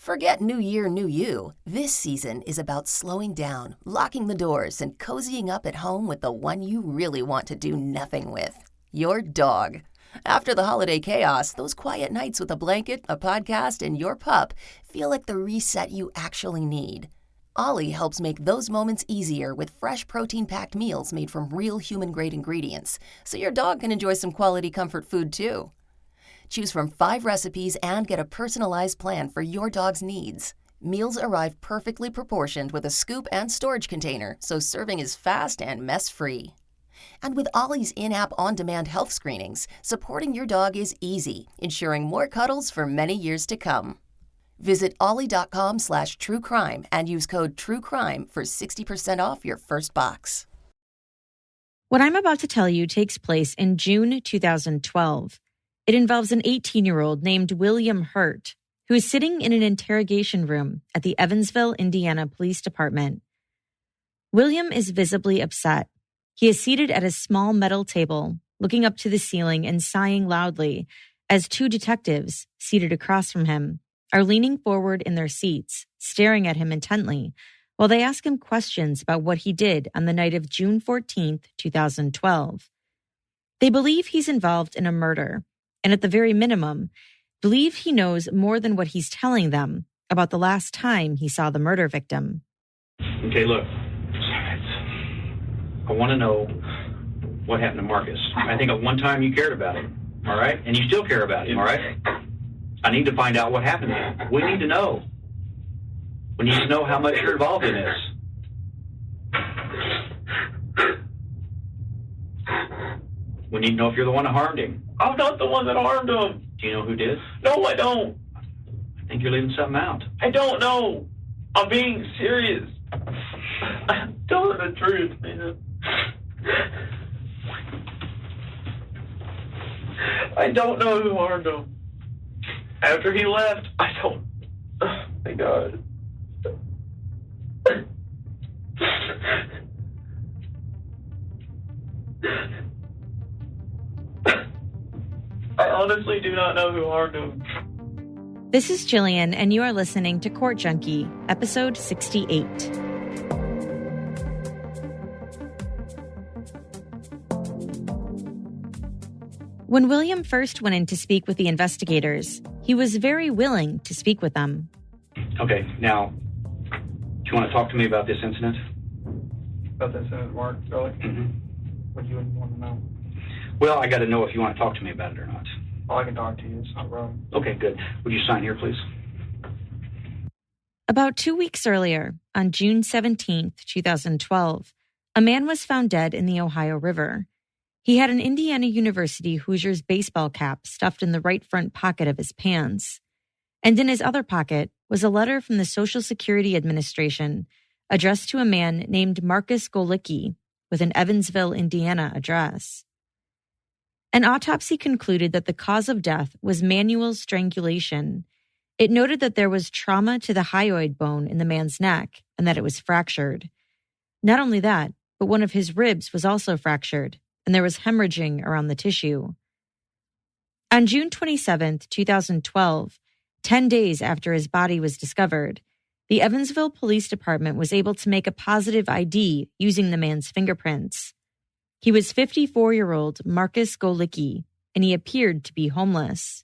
Forget New Year, New You. This season is about slowing down, locking the doors, and cozying up at home with the one you really want to do nothing with. Your dog. After the holiday chaos, those quiet nights with a blanket, a podcast, and your pup feel like the reset you actually need. Ollie helps make those moments easier with fresh protein-packed meals made from real human-grade ingredients, so your dog can enjoy some quality comfort food too. Choose from 5 recipes and get a personalized plan for your dog's needs. Meals arrive perfectly proportioned with a scoop and storage container, so serving is fast and mess-free. And with Ollie's in-app on-demand health screenings, supporting your dog is easy, ensuring more cuddles for many years to come. Visit ollie.com/truecrime and use code TRUECRIME for 60% off your first box. What I'm about to tell you takes place in June 2012. It involves an 18-year-old named William Hurt, who is sitting in an interrogation room at the Evansville, Indiana Police Department. William is visibly upset. He is seated at a small metal table, looking up to the ceiling and sighing loudly as 2 detectives, seated across from him, are leaning forward in their seats, staring at him intently, while they ask him questions about what he did on the night of June 14th, 2012. They believe he's involved in a murder, and at the very minimum, believe he knows more than what he's telling them about the last time he saw the murder victim. Okay, look. I want to know what happened to Marcus. I think at one time you cared about him, all right? And you still care about him, all right? I need to find out what happened to him. We need to know. We need to know how much you're involved in this. We need to know if you're the one that harmed him. I'm not the one that harmed him. Do you know who did? No, I don't. I think you're leaving something out. I don't know. I'm being serious. I'm telling the truth, man. I don't know who harmed him. After he left, I don't... Oh, my God. I honestly do not know who harmed him. This is Jillian, and you are listening to Court Junkie, episode 68. When William first went in to speak with the investigators, he was very willing to speak with them. Okay, now, do you want to talk to me about this incident? About this incident, Mark, really? Mm-hmm. What do you want to know? Well, I got to know if you want to talk to me about it or not. Well, I can talk to you. It's not wrong. Okay, good. Would you sign here, please? About 2 weeks earlier, on June 17th, 2012, a man was found dead in the Ohio River. He had an Indiana University Hoosiers baseball cap stuffed in the right front pocket of his pants. And in his other pocket was a letter from the Social Security Administration addressed to a man named Marcus Golike with an Evansville, Indiana address. An autopsy concluded that the cause of death was manual strangulation. It noted that there was trauma to the hyoid bone in the man's neck and that it was fractured. Not only that, but one of his ribs was also fractured, and there was hemorrhaging around the tissue. On June 27, 2012, 10 days after his body was discovered, the Evansville Police Department was able to make a positive ID using the man's fingerprints. He was 54-year-old Marcus Golike, and he appeared to be homeless.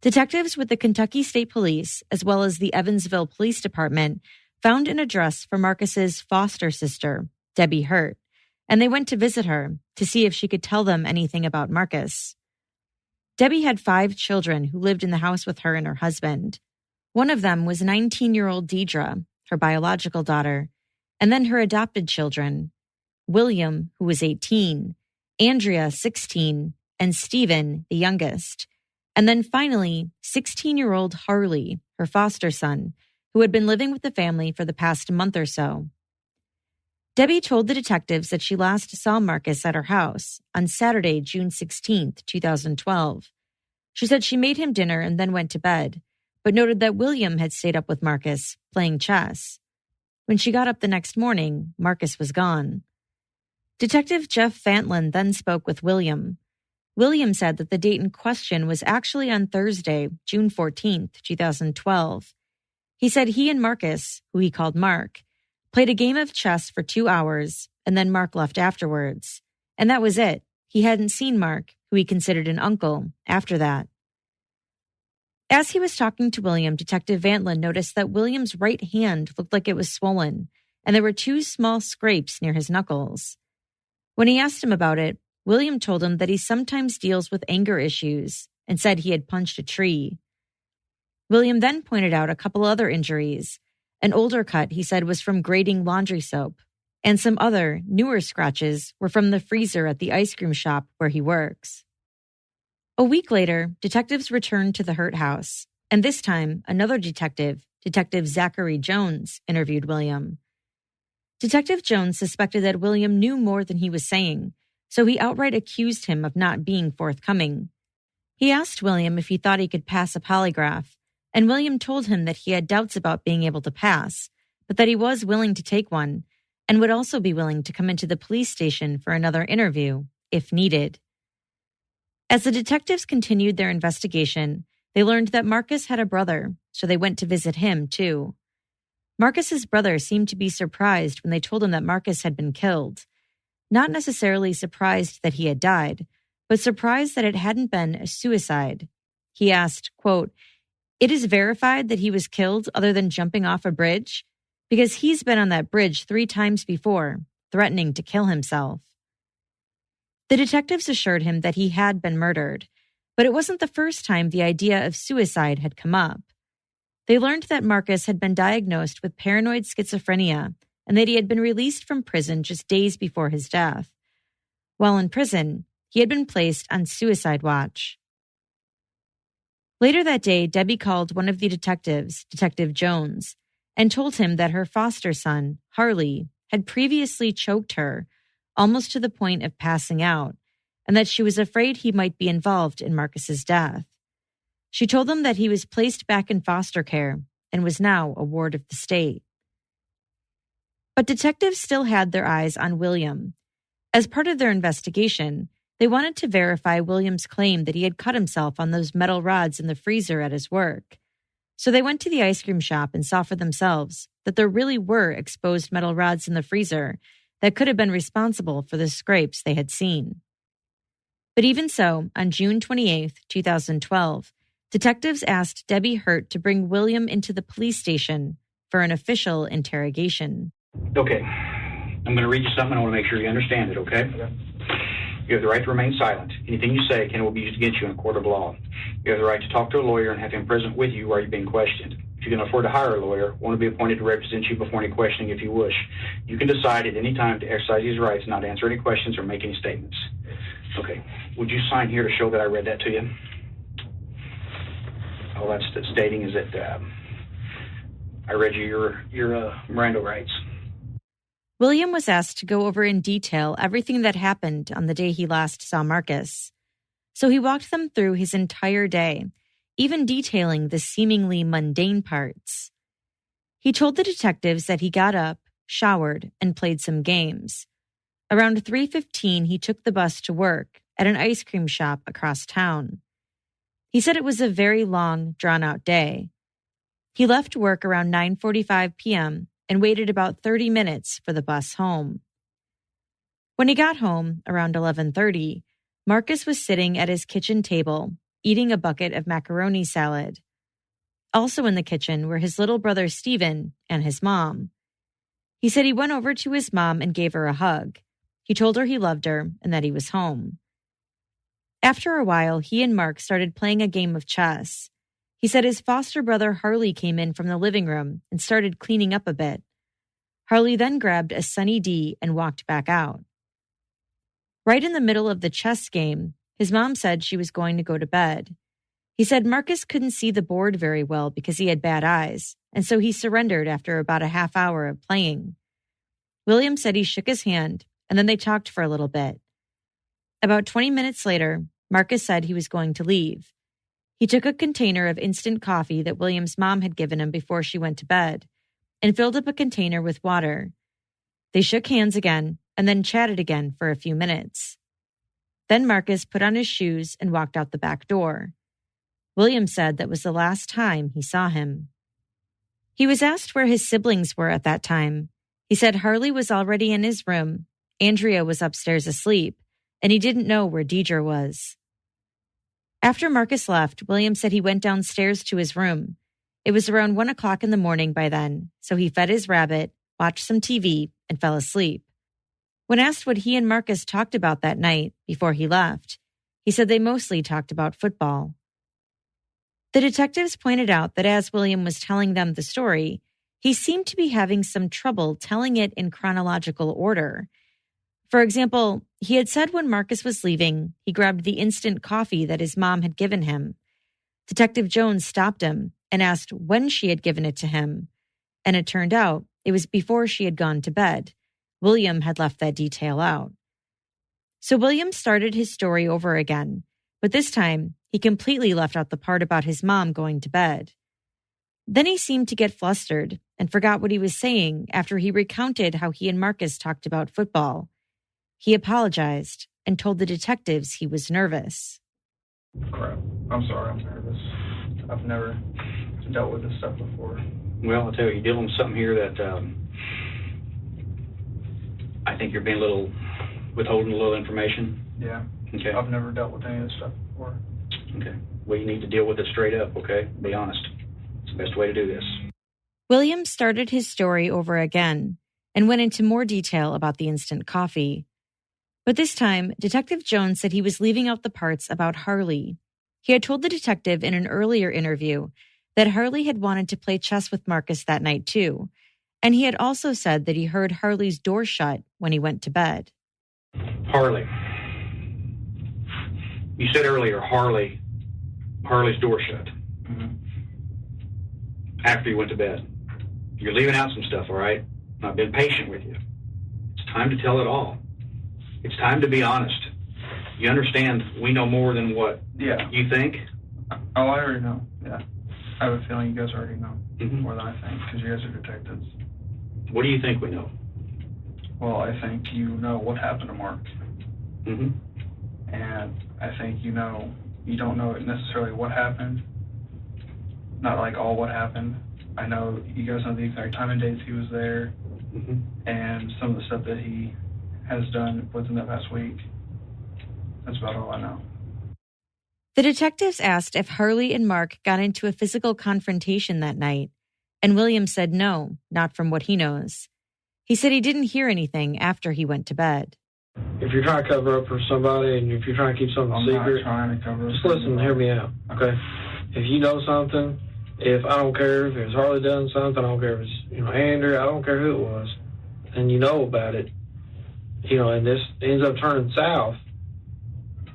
Detectives with the Kentucky State Police, as well as the Evansville Police Department, found an address for Marcus's foster sister, Debbie Hurt, and they went to visit her to see if she could tell them anything about Marcus. Debbie had 5 children who lived in the house with her and her husband. One of them was 19-year-old Deidre, her biological daughter, and then her adopted children, William, who was 18, Andrea, 16, and Stephen, the youngest. And then finally, 16-year-old Harley, her foster son, who had been living with the family for the past month or so. Debbie told the detectives that she last saw Marcus at her house on Saturday, June 16, 2012. She said she made him dinner and then went to bed, but noted that William had stayed up with Marcus, playing chess. When she got up the next morning, Marcus was gone. Detective Jeff Fantlin then spoke with William. William said that the date in question was actually on Thursday, June 14th, 2012. He said he and Marcus, who he called Mark, played a game of chess for 2 hours, and then Mark left afterwards. And that was it. He hadn't seen Mark, who he considered an uncle, after that. As he was talking to William, Detective Vantlin noticed that William's right hand looked like it was swollen, and there were 2 small scrapes near his knuckles. When he asked him about it, William told him that he sometimes deals with anger issues and said he had punched a tree. William then pointed out a couple other injuries. An older cut he said was from grating laundry soap, and some other, newer scratches were from the freezer at the ice cream shop where he works. A week later, detectives returned to the Hurt house, and this time another detective, Detective Zachary Jones, interviewed William. Detective Jones suspected that William knew more than he was saying, so he outright accused him of not being forthcoming. He asked William if he thought he could pass a polygraph, and William told him that he had doubts about being able to pass, but that he was willing to take one, and would also be willing to come into the police station for another interview, if needed. As the detectives continued their investigation, they learned that Marcus had a brother, so they went to visit him, too. Marcus's brother seemed to be surprised when they told him that Marcus had been killed. Not necessarily surprised that he had died, but surprised that it hadn't been a suicide. He asked, quote, "It is verified that he was killed other than jumping off a bridge? Because he's been on that bridge 3 times before, threatening to kill himself." The detectives assured him that he had been murdered, but it wasn't the first time the idea of suicide had come up. They learned that Marcus had been diagnosed with paranoid schizophrenia and that he had been released from prison just days before his death. While in prison, he had been placed on suicide watch. Later that day, Debbie called one of the detectives, Detective Jones, and told him that her foster son, Harley, had previously choked her, almost to the point of passing out, and that she was afraid he might be involved in Marcus's death. She told him that he was placed back in foster care and was now a ward of the state. But detectives still had their eyes on William. As part of their investigation, they wanted to verify William's claim that he had cut himself on those metal rods in the freezer at his work. So they went to the ice cream shop and saw for themselves that there really were exposed metal rods in the freezer that could have been responsible for the scrapes they had seen. But even so, on June 28, 2012, detectives asked Debbie Hurt to bring William into the police station for an official interrogation. Okay. I'm going to read you something. I want to make sure you understand it, okay? You have the right to remain silent. Anything you say will be used against you in a court of law. You have the right to talk to a lawyer and have him present with you while you're being questioned. If you can afford to hire a lawyer, one will be appointed to represent you before any questioning if you wish. You can decide at any time to exercise these rights, not answer any questions or make any statements. Okay. Would you sign here to show that I read that to you? All that's stating is that I read you your Miranda rights. William was asked to go over in detail everything that happened on the day he last saw Marcus. So he walked them through his entire day, even detailing the seemingly mundane parts. He told the detectives that he got up, showered, and played some games. Around 3:15, he took the bus to work at an ice cream shop across town. He said it was a very long, drawn-out day. He left work around 9:45 p.m., and waited about 30 minutes for the bus home. When he got home, around 11:30, Marcus was sitting at his kitchen table, eating a bucket of macaroni salad. Also in the kitchen were his little brother Stephen and his mom. He said he went over to his mom and gave her a hug. He told her he loved her and that he was home. After a while, he and Mark started playing a game of chess. He said his foster brother Harley came in from the living room and started cleaning up a bit. Harley then grabbed a Sunny D and walked back out. Right in the middle of the chess game, his mom said she was going to go to bed. He said Marcus couldn't see the board very well because he had bad eyes, and so he surrendered after about a half hour of playing. William said he shook his hand, and then they talked for a little bit. About 20 minutes later, Marcus said he was going to leave. He took a container of instant coffee that William's mom had given him before she went to bed and filled up a container with water. They shook hands again and then chatted again for a few minutes. Then Marcus put on his shoes and walked out the back door. William said that was the last time he saw him. He was asked where his siblings were at that time. He said Harley was already in his room, Andrea was upstairs asleep, and he didn't know where Deidre was. After Marcus left, William said he went downstairs to his room. It was around 1 o'clock in the morning by then, so he fed his rabbit, watched some TV, and fell asleep. When asked what he and Marcus talked about that night before he left, he said they mostly talked about football. The detectives pointed out that as William was telling them the story, he seemed to be having some trouble telling it in chronological order. For example, he had said when Marcus was leaving, he grabbed the instant coffee that his mom had given him. Detective Jones stopped him and asked when she had given it to him, and it turned out it was before she had gone to bed. William had left that detail out. So William started his story over again, but this time he completely left out the part about his mom going to bed. Then he seemed to get flustered and forgot what he was saying after he recounted how he and Marcus talked about football. He apologized and told the detectives he was nervous. Crap. I'm sorry, I'm nervous. I've never dealt with this stuff before. Well, I'll tell you, you're dealing with something here that I think you're being withholding a little information. Yeah. Okay. I've never dealt with any of this stuff before. Okay. Well, you need to deal with it straight up, okay? Be honest. It's the best way to do this. William started his story over again and went into more detail about the instant coffee. But this time, Detective Jones said he was leaving out the parts about Harley. He had told the detective in an earlier interview that Harley had wanted to play chess with Marcus that night too, and he had also said that he heard Harley's door shut when he went to bed. Harley. You said earlier Harley's door shut. Mm-hmm. After you went to bed. You're leaving out some stuff, all right? I've been patient with you. It's time to tell it all. It's time to be honest. You understand we know more than what you think? Oh, I already know, yeah. I have a feeling you guys already know more than I think, because you guys are detectives. What do you think we know? Well, I think you know what happened to Mark. Mm-hmm. And I think you don't know necessarily what happened. Not like all what happened. I know you guys know the exact time and dates he was there, and some of the stuff that he has done within the past week. That's about all I know. The detectives asked if Harley and Mark got into a physical confrontation that night, and William said no, not from what he knows. He said he didn't hear anything after he went to bed. If you're trying to cover up for somebody and if you're trying to keep something secret, trying to cover up, just listen and hear me out, okay? If you know something, if I don't care if it's Harley done something, I don't care if it's Andrew, I don't care who it was, and you know about it, and this ends up turning south,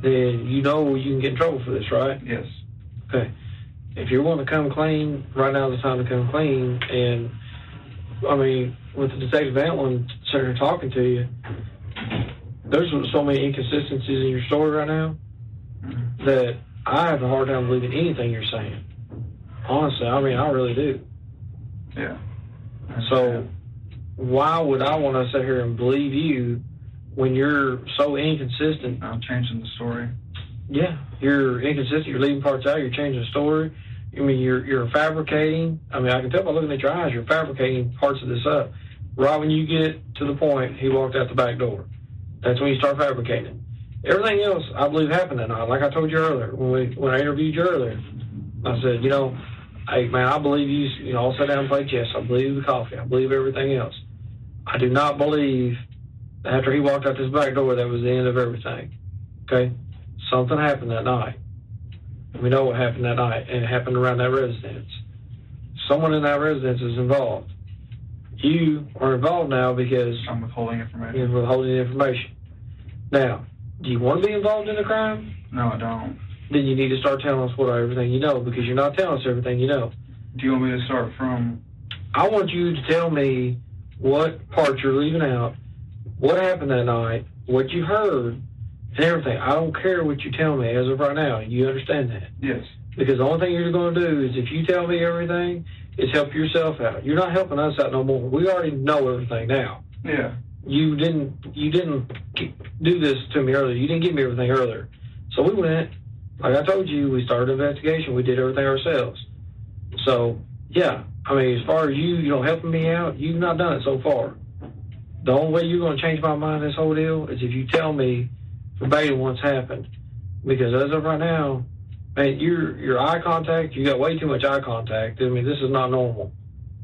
then you know you can get in trouble for this, right? Yes. Okay. If you're wanting to come clean, right now is the time to come clean. And, with the Detective Antwin sitting here talking to you, there's so many inconsistencies in your story right now that I have a hard time believing anything you're saying. Honestly, I really do. Yeah. So why would I want to sit here and believe you when you're so inconsistent? I'm changing the story. Yeah, you're inconsistent. You're leaving parts out. You're changing the story. You're fabricating. I can tell by looking at your eyes, you're fabricating parts of this up. Right when you get to the point he walked out the back door, that's when you start fabricating. Everything else, I believe, happened that night. Like I told you earlier, when I interviewed you earlier, I said, hey, man, I believe you, all sat down and played chess. I believe the coffee. I believe everything else. I do not believe that after he walked out this back door, that was the end of everything. Okay? Something happened that night. And we know what happened that night, and it happened around that residence. Someone in that residence is involved. You are involved now because I'm withholding information. You're withholding the information. Now, do you want to be involved in the crime? No, I don't. Then you need to start telling us everything you know, because you're not telling us everything you know. Do you want me to start from? I want you to tell me what parts you're leaving out, what happened that night, what you heard, and everything. I don't care what you tell me as of right now. You understand that? Yes. Because the only thing you're going to do is if you tell me everything, is help yourself out. You're not helping us out no more. We already know everything now. Yeah. you didn't do this to me earlier. You didn't give me everything earlier. So we went, like I told you, we started an investigation. We did everything ourselves. So, yeah, I mean, as far as you helping me out, you've not done it so far. The only way you're going to change my mind in this whole deal is if you tell me verbatim what's happened. Because as of right now, man, your eye contact, you got way too much eye contact. I mean, this is not normal.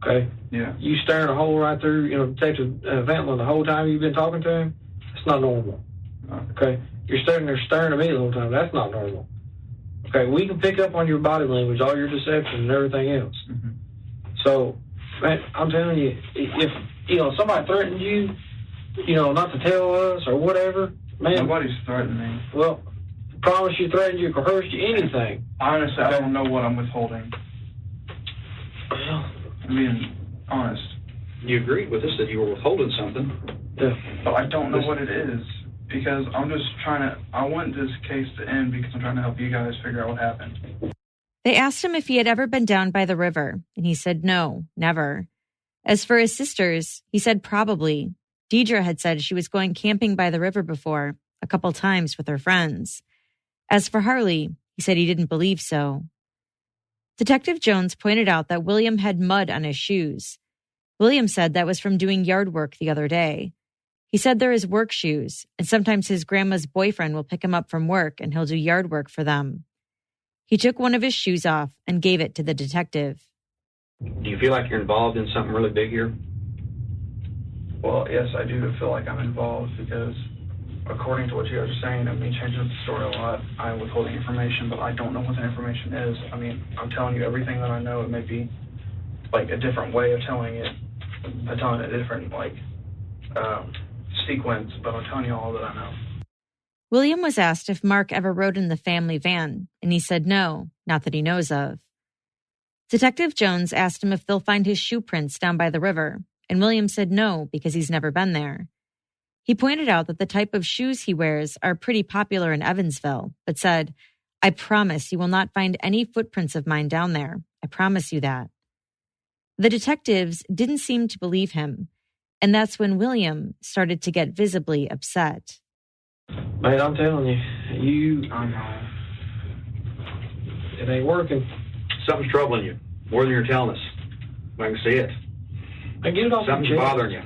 Okay? Yeah. You staring a hole right through, Detective Ventland the whole time you've been talking to him. That's not normal. Okay? You're standing there staring at me the whole time. That's not normal. Okay? We can pick up on your body language, all your deception and everything else. Mm-hmm. So, man, I'm telling you, if somebody threatened you, not to tell us or whatever, man. Nobody's threatening me. Well, promise you, threatened you, coerced you, anything. Honestly, I don't know what I'm withholding. Well, I'm being honest. You agreed with us that you were withholding something. yeah. But I don't know what it is. Because I'm just I want this case to end because I'm trying to help you guys figure out what happened. They asked him if he had ever been down by the river, and he said no, never. As for his sisters, he said probably. Deidre had said she was going camping by the river before, a couple times with her friends. As for Harley, he said he didn't believe so. Detective Jones pointed out that William had mud on his shoes. William said that was from doing yard work the other day. He said they're his work shoes, and sometimes his grandma's boyfriend will pick him up from work and he'll do yard work for them. He took one of his shoes off and gave it to the detective. Do you feel like you're involved in something really big here? Well, yes, I do feel like I'm involved because according to what you guys are saying, and me changing the story a lot, I'm withholding information, but I don't know what the information is. I mean, I'm telling you everything that I know. It may be like a different way of telling it. I'm telling it a different, sequence, but I'm telling you all that I know. William was asked if Mark ever rode in the family van, and he said no, not that he knows of. Detective Jones asked him if they'll find his shoe prints down by the river, and William said no because he's never been there. He pointed out that the type of shoes he wears are pretty popular in Evansville, but said, "I promise you will not find any footprints of mine down there. I promise you that." The detectives didn't seem to believe him, and that's when William started to get visibly upset. Man, I'm telling you, I know. it ain't working. Something's troubling you, more than you're telling us. I can see it. Hey, get it off Something's your chest. bothering you.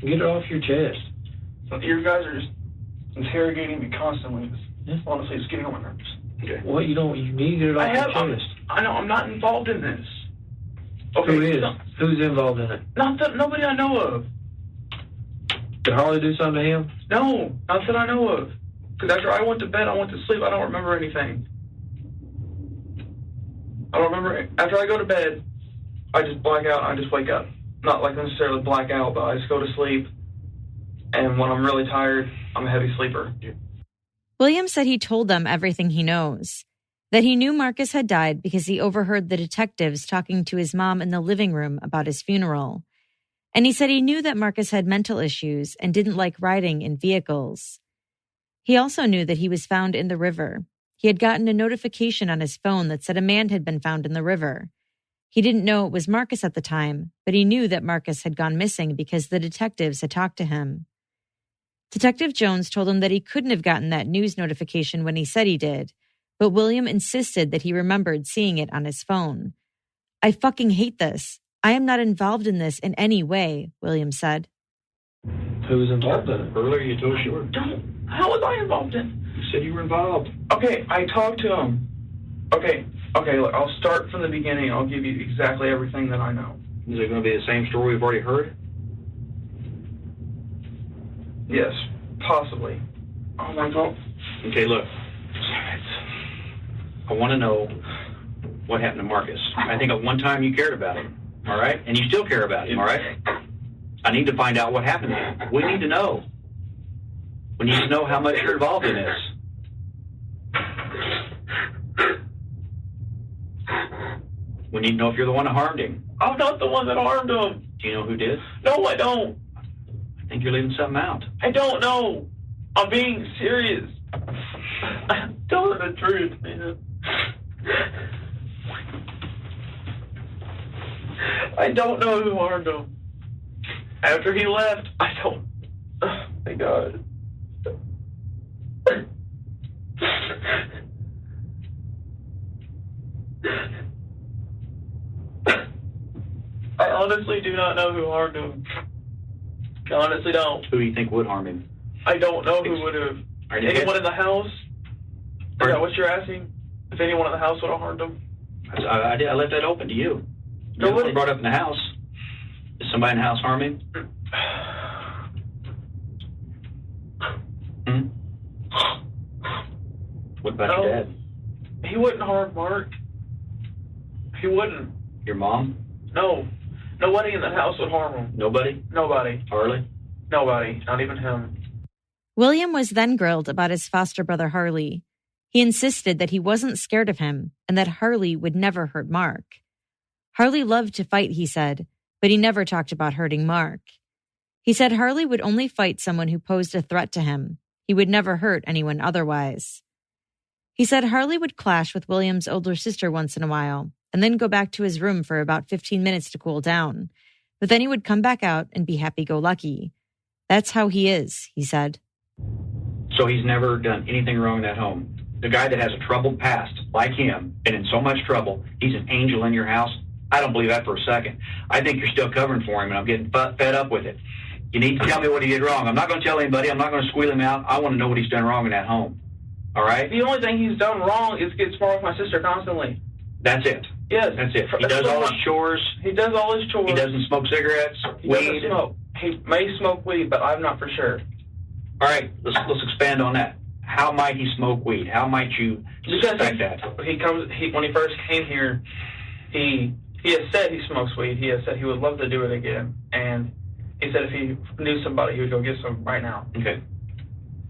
Get it off your chest. You guys are just interrogating me constantly. Honestly, it's getting on my nerves. Okay. Well, you need to get it off your chest. I know, I'm not involved in this. Okay, Who is? Who's involved in it? Nobody I know of. Did Harley do something to him? No, not that I know of. Because after I went to bed, I went to sleep, I don't remember anything. I don't remember. After I go to bed, I just black out, I just wake up. Not like necessarily black out, but I just go to sleep. And when I'm really tired, I'm a heavy sleeper. William said he told them everything he knows. That he knew Marcus had died because he overheard the detectives talking to his mom in the living room about his funeral. And he said he knew that Marcus had mental issues and didn't like riding in vehicles. He also knew that he was found in the river. He had gotten a notification on his phone that said a man had been found in the river. He didn't know it was Marcus at the time, but he knew that Marcus had gone missing because the detectives had talked to him. Detective Jones told him that he couldn't have gotten that news notification when he said he did, but William insisted that he remembered seeing it on his phone. "I fucking hate this. I am not involved in this in any way," William said. Who was involved in it? Earlier you told us you were. How was I involved in? You said you were involved. Okay, I talked to him. Okay, look, I'll start from the beginning. I'll give you exactly everything that I know. Is it going to be the same story we've already heard? Yes, possibly. Oh my God. Okay, look. I want to know what happened to Marcus. I think at one time you cared about him, all right? And you still care about him, all right? I need to find out what happened to him. We need to know. We need to know how much you're involved in this. We need to know if you're the one that harmed him. I'm not the one that harmed him. Do you know who did? No, I don't. I think you're leaving something out. I don't know. I'm being serious. I'm telling the truth, man. I don't know who harmed him. After he left, I don't Thank God. I honestly do not know who harmed him. I honestly don't. Who do you think would harm him? I don't know who would have. Anyone in the house? Is that what you're asking? If anyone in the house would have harmed him? I left that open to you. No one brought up in the house. Is somebody in the house harm him? What about your dad? He wouldn't harm Mark. He wouldn't. Your mom? No. Nobody in the house would harm him. Nobody? Nobody. Harley? Nobody. Not even him. William was then grilled about his foster brother Harley. He insisted that he wasn't scared of him and that Harley would never hurt Mark. Harley loved to fight, he said, but he never talked about hurting Mark. He said Harley would only fight someone who posed a threat to him. He would never hurt anyone otherwise. He said Harley would clash with William's older sister once in a while and then go back to his room for about 15 minutes to cool down. But then he would come back out and be happy-go-lucky. That's how he is, he said. So he's never done anything wrong in that home. The guy that has a troubled past, like him, and in so much trouble, he's an angel in your house. I don't believe that for a second. I think you're still covering for him, and I'm getting fed up with it. You need to tell me what he did wrong. I'm not going to tell anybody. I'm not going to squeal him out. I want to know what he's done wrong in that home. All right? The only thing he's done wrong is get smart with my sister constantly. That's it. Yes. That's it. He does all his chores. He does all his chores. He doesn't smoke cigarettes, weed. He doesn't smoke. He may smoke weed, but I'm not for sure. All right, let's expand on that. How might he smoke weed? How might you suspect that? When he first came here, he has said he smokes weed. He has said he would love to do it again, and he said if he knew somebody, he would go get some right now. Okay.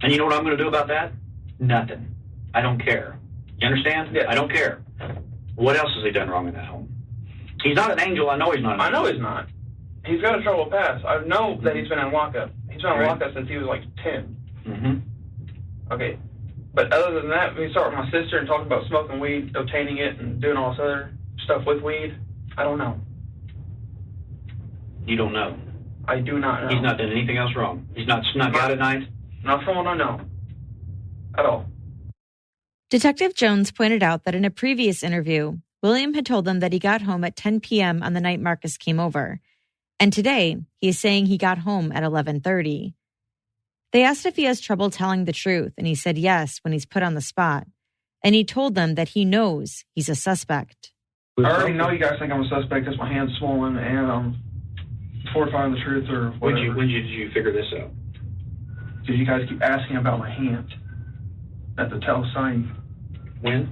And you know what I'm going to do about that? Nothing. I don't care. You understand? Yeah. I don't care. What else has he done wrong in that home? He's not an angel. I know he's not an angel. I know he's not. He's got a troubled past. I know that he's been in lockup. He's been in lockup since he was like 10. Mm-hmm. Okay. But other than that, when you start with my sister and talking about smoking weed, obtaining it, and doing all this other stuff with weed, I don't know. You don't know? I do not know. He's not done anything else wrong? He's not snuck out at night? Not from what I know. At all. Detective Jones pointed out that in a previous interview, William had told them that he got home at 10 p.m. on the night Marcus came over. And today, he is saying he got home at 11:30. They asked if he has trouble telling the truth, and he said yes when he's put on the spot. And he told them that he knows he's a suspect. I already know you guys think I'm a suspect because my hand's swollen and I'm fortifying the truth or whatever. When did you figure this out? Because you guys keep asking about my hand at the sign. When?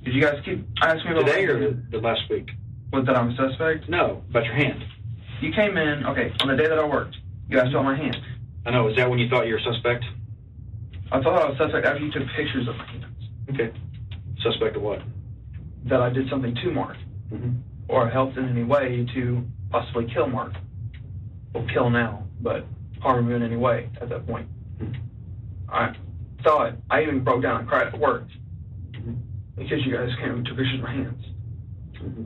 Did you guys keep asking me about today my or hand? the last week? What, that I'm a suspect? No, about your hand. You came in, okay, on the day that I worked. You guys saw my hand. I know. Is that when you thought you were a suspect? I thought I was a suspect after you took pictures of my hands. Okay. Suspect of what? That I did something to Mark. Mm-hmm. Or helped in any way to possibly kill Mark. Well, kill now, but harm him in any way at that point. Mm-hmm. I thought, I even broke down and cried at work. Because you guys came and took pictures of my hands. Mm-hmm.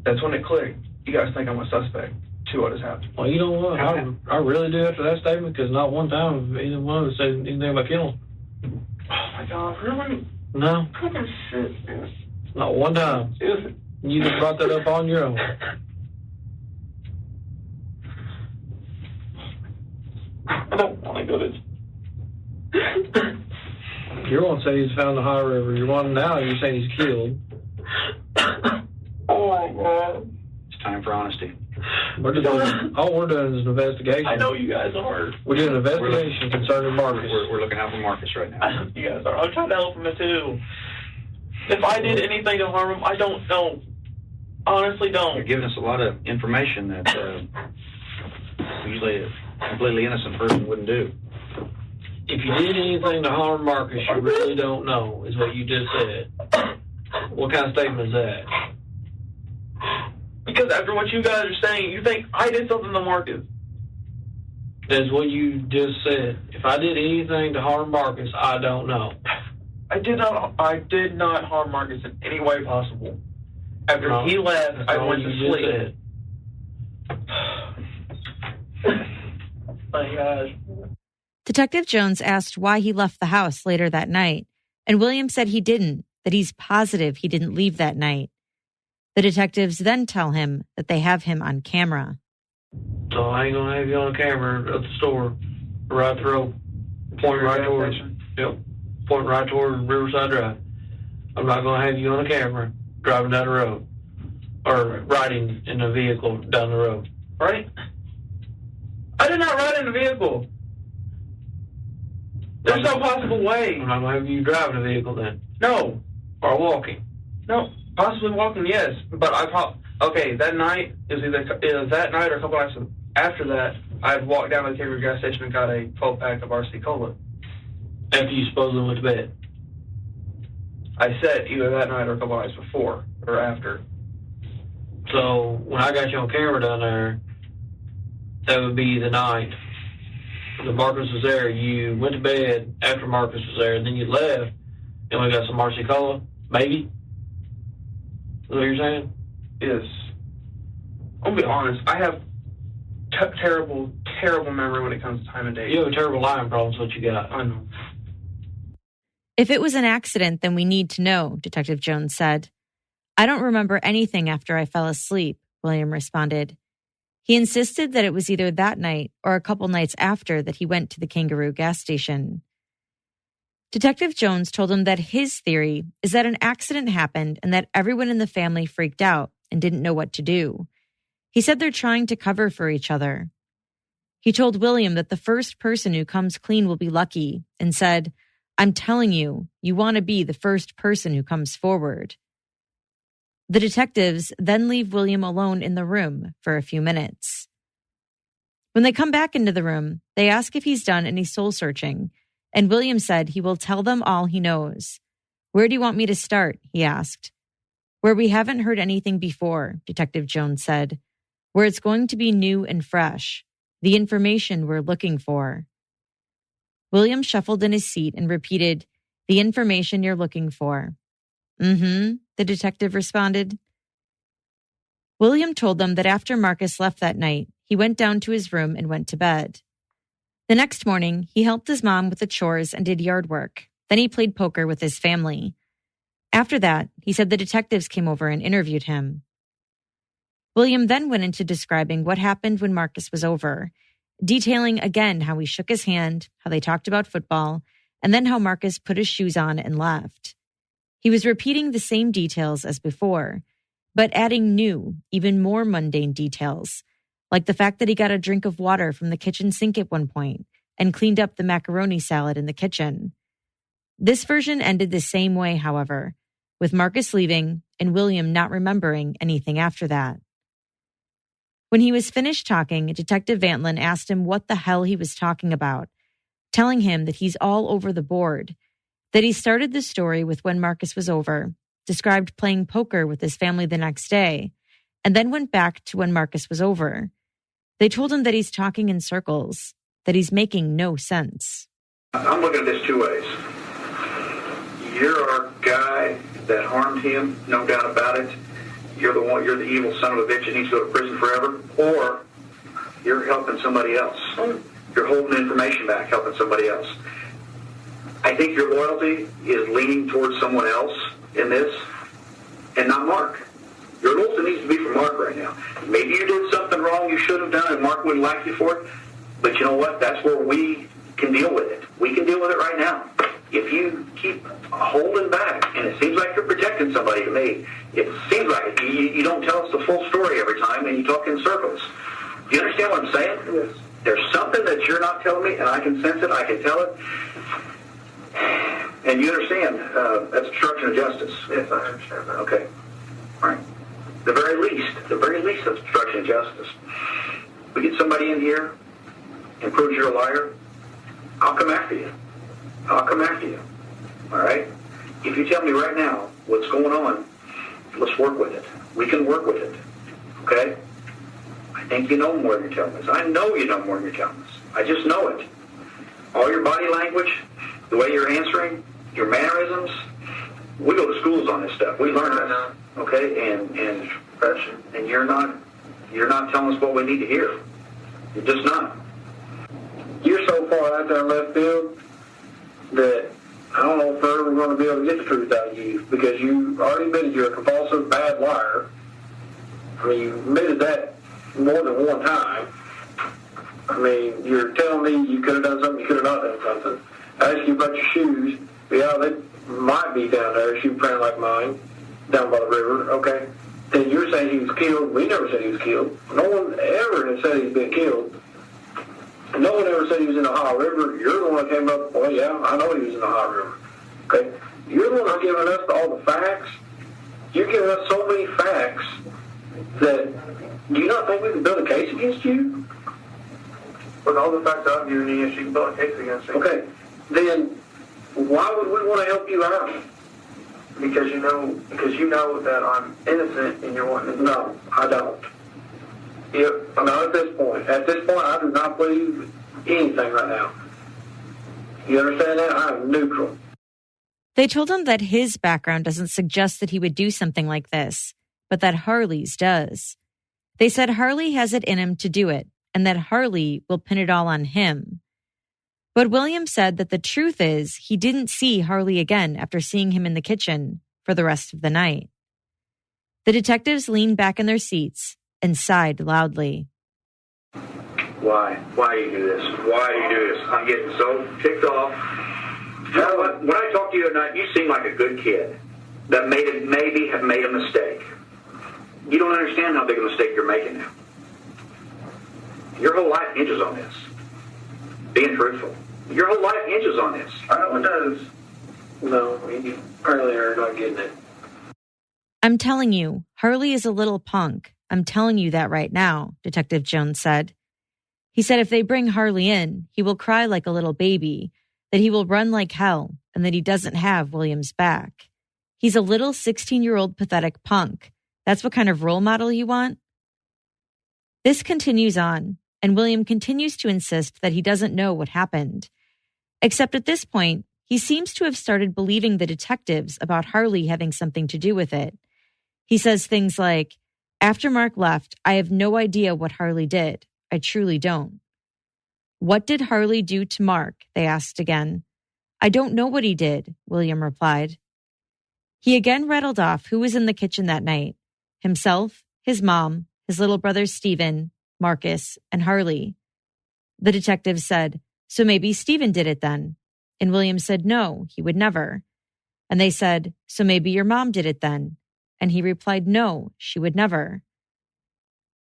That's when it clicked. You guys think I'm a suspect to what has happened. Well, you know what? I really do after that statement because not one time have either one of us said anything about killing. Oh my God, really? No. Fucking shit, man. Not one time. You just brought that up on your own. I don't want to go to... You're one say he's found the high river. You're one now. You're saying he's killed. Oh my God. It's time for honesty. All we're doing is an investigation. I know you guys are. We're doing an investigation concerning Marcus. We're looking out for Marcus right now. You guys are. I'm trying to help him too. If I did anything to harm him, I don't know. Honestly, don't. You're giving us a lot of information that usually a completely innocent person wouldn't do. If you did anything to harm Marcus, you really don't know, is what you just said. What kind of statement is that? Because after what you guys are saying, you think I did something to Marcus. That's what you just said. If I did anything to harm Marcus, I don't know. I did not harm Marcus in any way possible. After he left, I went to sleep. My gosh. Detective Jones asked why he left the house later that night, and William said he didn't, that he's positive he didn't leave that night. The detectives then tell him that they have him on camera. So I ain't gonna have you on camera at the store, right through, pointing right towards, pointing right toward Riverside Drive. I'm not gonna have you on the camera driving down the road, or riding in a vehicle down the road. Right? I did not ride in the vehicle. There's no possible way. I'm not gonna have you driving a vehicle then. No. Or walking. No. Possibly walking, yes. But okay, that night, is that night or a couple nights after that, I had walked down to the Kangaroo gas station and got a 12-pack of RC Cola. After you supposedly went to bed. I said either that night or a couple nights before or after. So when I got you on camera down there, that would be the night that Marcus was there. You went to bed after Marcus was there, and then you left, and we got some RC Cola, maybe? Is that what you're saying? Yes. I'll be honest, I have terrible, terrible memory when it comes to time and date. You have a terrible lying problem, is what you got. I know. If it was an accident, then we need to know, Detective Jones said. I don't remember anything after I fell asleep, William responded. He insisted that it was either that night or a couple nights after that he went to the Kangaroo gas station. Detective Jones told him that his theory is that an accident happened and that everyone in the family freaked out and didn't know what to do. He said they're trying to cover for each other. He told William that the first person who comes clean will be lucky and said, I'm telling you, you want to be the first person who comes forward. The detectives then leave William alone in the room for a few minutes. When they come back into the room, they ask if he's done any soul searching, and William said he will tell them all he knows. Where do you want me to start? He asked. Where we haven't heard anything before, Detective Jones said. Where it's going to be new and fresh. The information we're looking for. William shuffled in his seat and repeated, the information you're looking for. Mm-hmm, the detective responded. William told them that after Marcus left that night, he went down to his room and went to bed. The next morning, he helped his mom with the chores and did yard work. Then he played poker with his family. After that, he said the detectives came over and interviewed him. William then went into describing what happened when Marcus was over, detailing again how he shook his hand, how they talked about football, and then how Marcus put his shoes on and left. He was repeating the same details as before, but adding new, even more mundane details, like the fact that he got a drink of water from the kitchen sink at one point and cleaned up the macaroni salad in the kitchen. This version ended the same way, however, with Marcus leaving and William not remembering anything after that. When he was finished talking, Detective Vantlin asked him what the hell he was talking about, telling him that he's all over the board, that he started the story with when Marcus was over, described playing poker with his family the next day, and then went back to when Marcus was over. They told him that he's talking in circles, that he's making no sense. I'm looking at this two ways. You're our guy that harmed him, no doubt about it. You're the evil son of a bitch that needs to go to prison forever, or you're helping somebody else. You're holding information back, helping somebody else. I think your loyalty is leaning towards someone else in this, and not Mark. Your loyalty needs to be for Mark right now. Maybe you did something wrong you should have done, and Mark wouldn't like you for it, but you know what? That's where we can deal with it. We can deal with it right now. If you keep holding back, and it seems like you're protecting somebody to me, it seems like it. You don't tell us the full story every time, and you talk in circles. Do you understand what I'm saying? Yes. There's something that you're not telling me, and I can sense it, I can tell it. And you understand, that's obstruction of justice. Yes, I understand that. Okay. All right. The very least of obstruction of justice. We get somebody in here and proves you're a liar, I'll come after you. I'll come after you. All right? If you tell me right now what's going on, let's work with it. We can work with it. Okay? I think you know more than you're telling us. I know you know more than you're telling us. I just know it. All your body language, the way you're answering, your mannerisms, we go to schools on this stuff. We learn this. Okay? And you're not telling us what we need to hear. You're just not. you're so far out there in left field that I don't know if we're ever going to be able to get the truth out of you, because you already admitted you're a compulsive, bad liar. I mean, you admitted that more than one time. I mean, you're telling me you could have done something, you could have not done something. I asked you about your shoes. Yeah, they might be down there, shoe print like mine, down by the river, okay? Then you're saying he was killed. We never said he was killed. No one ever has said he's been killed. No one ever said he was in the Ohio River. You're the one that came up, well, yeah, I know he was in the Ohio River. Okay? You're the one that's giving us all the facts. You're giving us so many facts that, do you not think we can build a case against you? With all the facts I've given you, yes, you can build a case against me. Okay, then why would we want to help you out? Because you know that I'm innocent and you're wanting to... No, I don't. Not at this point. At this point, I do not believe anything right now. You understand that? I'm neutral. They told him that his background doesn't suggest that he would do something like this, but that Harley's does. They said Harley has it in him to do it, and that Harley will pin it all on him. But William said that the truth is he didn't see Harley again after seeing him in the kitchen for the rest of the night. The detectives leaned back in their seats and sighed loudly. Why? Why do you do this? Why do you do this? I'm getting so ticked off. You know what? When I talk to you tonight, you seem like a good kid that maybe have made a mistake. You don't understand how big a mistake you're making now. Your whole life hinges on this. Being truthful. Your whole life hinges on this. I know it does. No, you apparently are not getting it. I'm telling you, Harley is a little punk. I'm telling you that right now, Detective Jones said. He said if they bring Harley in, he will cry like a little baby, that he will run like hell, and that he doesn't have William's back. He's a little 16-year-old pathetic punk. That's what kind of role model you want? This continues on, and William continues to insist that he doesn't know what happened. Except at this point, he seems to have started believing the detectives about Harley having something to do with it. He says things like, after Mark left, I have no idea what Harley did. I truly don't. What did Harley do to Mark? They asked again. I don't know what he did, William replied. He again rattled off who was in the kitchen that night. Himself, his mom, his little brother Stephen, Marcus, and Harley. The detective said, so maybe Stephen did it then. And William said no, he would never. And they said, so maybe your mom did it then. And he replied no, she would never.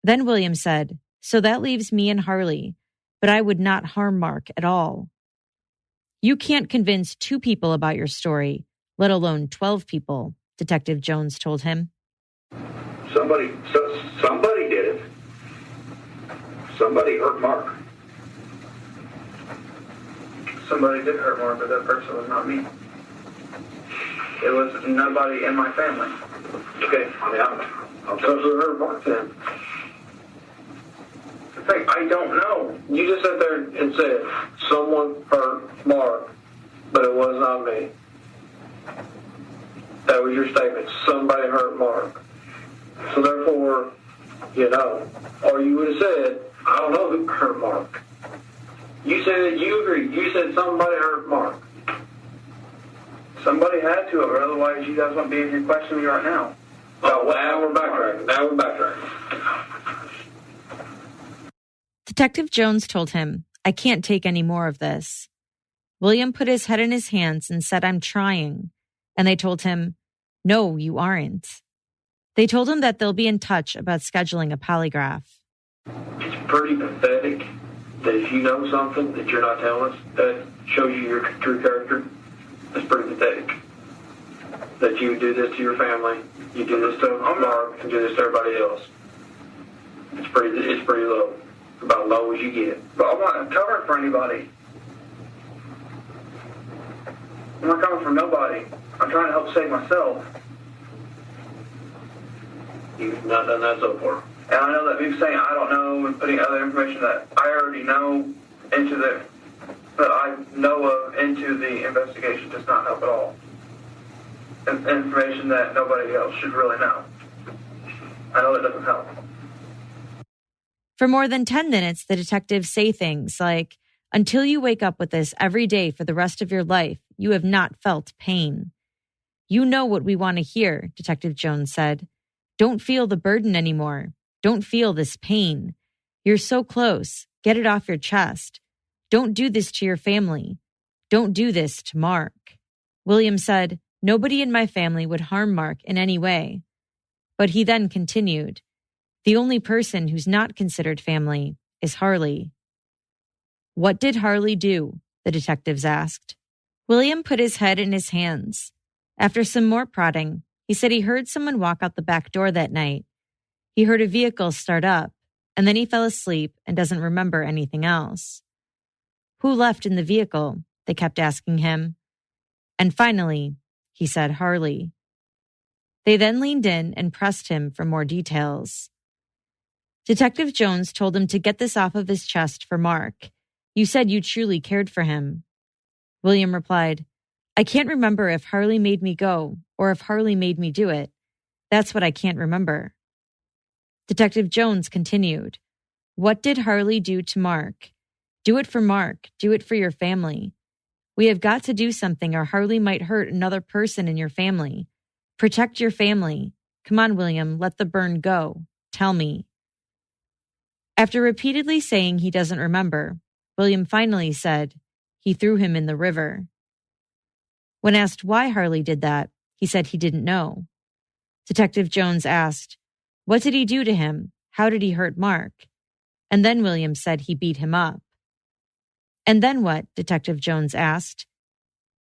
Then William said, so that leaves me and Harley, but I would not harm Mark at all. You can't convince 2 people about your story, let alone 12 people, Detective Jones told him. Somebody did it. Somebody hurt Mark. Somebody did hurt Mark, but that person was not me. It was nobody in my family. Okay, I'll tell you who hurt Mark then. In fact, I don't know. You just sat there and said, someone hurt Mark, but it was not me. That was your statement. Somebody hurt Mark. So therefore, or you would have said, I don't know who hurt Mark. You said you agreed. You said somebody hurt Mark. Somebody had to, or otherwise you guys wouldn't be in here questioning me right now. Oh, well, now we're backtracking. Detective Jones told him, I can't take any more of this. William put his head in his hands and said, I'm trying. And they told him, no, you aren't. They told him that they'll be in touch about scheduling a polygraph. It's pretty pathetic that if you know something that you're not telling us, that shows you your true character. It's pretty pathetic that you do this to your family, you do this to Mark, and do this to everybody else. It's pretty low. About low as you get. But I'm not covering for anybody. I'm not coming from nobody. I'm trying to help save myself. You've not done that so far. And I know that people saying I don't know and putting other information that I already know into the investigation does not help at all. And information that nobody else should really know. I know that doesn't help. For more than 10 minutes, the detectives say things like, Until you wake up with this every day for the rest of your life, you have not felt pain. You know what we want to hear, Detective Jones said. Don't feel the burden anymore. Don't feel this pain. You're so close. Get it off your chest. Don't do this to your family. Don't do this to Mark. William said, nobody in my family would harm Mark in any way. But he then continued, the only person who's not considered family is Harley. What did Harley do? The detectives asked. William put his head in his hands. After some more prodding, he said he heard someone walk out the back door that night. He heard a vehicle start up, and then he fell asleep and doesn't remember anything else. Who left in the vehicle? They kept asking him. And finally, he said Harley. They then leaned in and pressed him for more details. Detective Jones told him to get this off of his chest for Mark. You said you truly cared for him. William replied, I can't remember if Harley made me go or if Harley made me do it. That's what I can't remember. Detective Jones continued, what did Harley do to Mark? Do it for Mark. Do it for your family. We have got to do something or Harley might hurt another person in your family. Protect your family. Come on, William, let the burn go. Tell me. After repeatedly saying he doesn't remember, William finally said he threw him in the river. When asked why Harley did that, he said he didn't know. Detective Jones asked, what did he do to him? How did he hurt Mark? And then William said he beat him up. And then what? Detective Jones asked.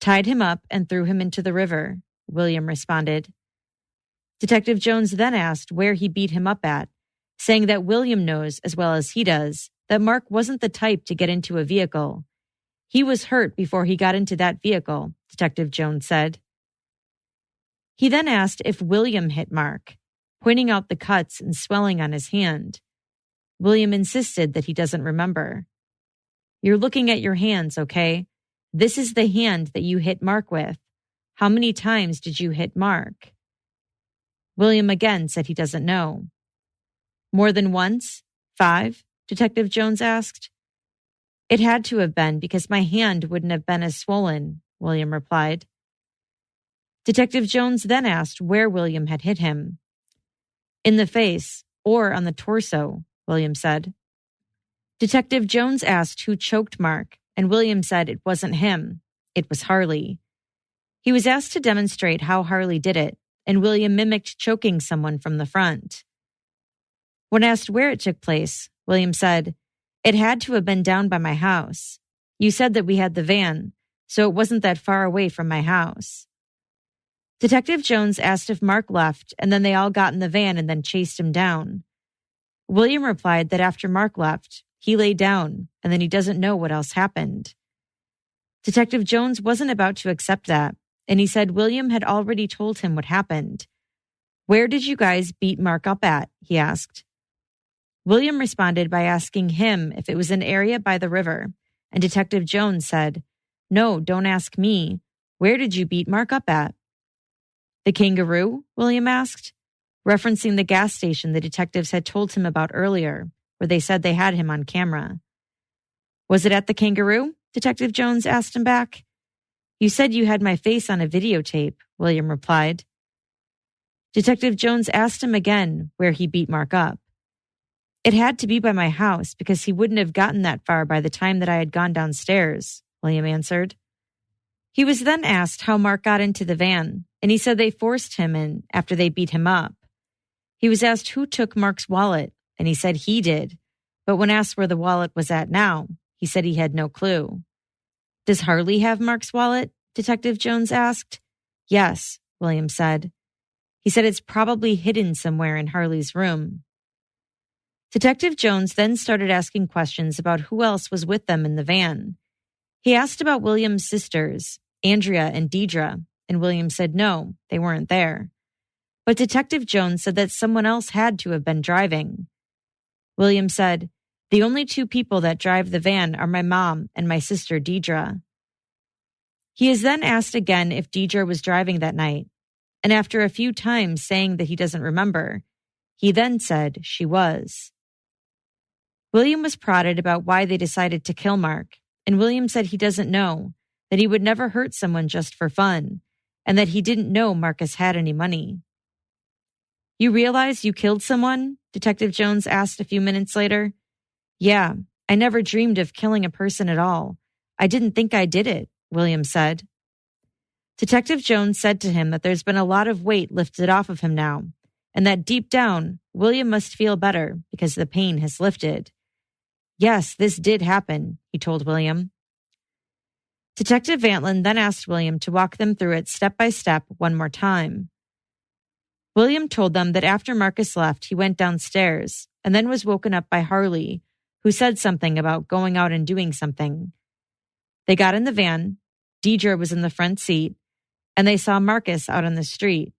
Tied him up and threw him into the river, William responded. Detective Jones then asked where he beat him up at, saying that William knows as well as he does that Mark wasn't the type to get into a vehicle. He was hurt before he got into that vehicle, Detective Jones said. He then asked if William hit Mark, pointing out the cuts and swelling on his hand. William insisted that he doesn't remember. You're looking at your hands, okay? This is the hand that you hit Mark with. How many times did you hit Mark? William again said he doesn't know. More than once? 5? Detective Jones asked. It had to have been because my hand wouldn't have been as swollen, William replied. Detective Jones then asked where William had hit him. In the face or on the torso, William said. Detective Jones asked who choked Mark, and William said it wasn't him. It was Harley. He was asked to demonstrate how Harley did it, and William mimicked choking someone from the front. When asked where it took place, William said, it had to have been down by my house. You said that we had the van, so it wasn't that far away from my house. Detective Jones asked if Mark left, and then they all got in the van and then chased him down. William replied that after Mark left, he lay down, and then he doesn't know what else happened. Detective Jones wasn't about to accept that, and he said William had already told him what happened. Where did you guys beat Mark up at? He asked. William responded by asking him if it was an area by the river, and Detective Jones said, no, don't ask me. Where did you beat Mark up at? The Kangaroo? William asked, referencing the gas station the detectives had told him about earlier, where they said they had him on camera. Was it at the Kangaroo? Detective Jones asked him back. You said you had my face on a videotape, William replied. Detective Jones asked him again where he beat Mark up. It had to be by my house because he wouldn't have gotten that far by the time that I had gone downstairs, William answered. He was then asked how Mark got into the van, and he said they forced him in after they beat him up. He was asked who took Mark's wallet, and he said he did, but when asked where the wallet was at now, he said he had no clue. Does Harley have Mark's wallet? Detective Jones asked. Yes, William said. He said it's probably hidden somewhere in Harley's room. Detective Jones then started asking questions about who else was with them in the van. He asked about William's sisters, Andrea and Deidre, and William said no, they weren't there. But Detective Jones said that someone else had to have been driving. William said, the only 2 people that drive the van are my mom and my sister Deidre. He is then asked again if Deidre was driving that night, and after a few times saying that he doesn't remember, he then said she was. William was prodded about why they decided to kill Mark, and William said he doesn't know, that he would never hurt someone just for fun, and that he didn't know Marcus had any money. You realize you killed someone? Detective Jones asked a few minutes later. Yeah, I never dreamed of killing a person at all. I didn't think I did it, William said. Detective Jones said to him that there's been a lot of weight lifted off of him now, and that deep down, William must feel better because the pain has lifted. Yes, this did happen, he told William. Detective Vantlin then asked William to walk them through it step by step one more time. William told them that after Marcus left, he went downstairs and then was woken up by Harley, who said something about going out and doing something. They got in the van, Deidre was in the front seat, and they saw Marcus out on the street.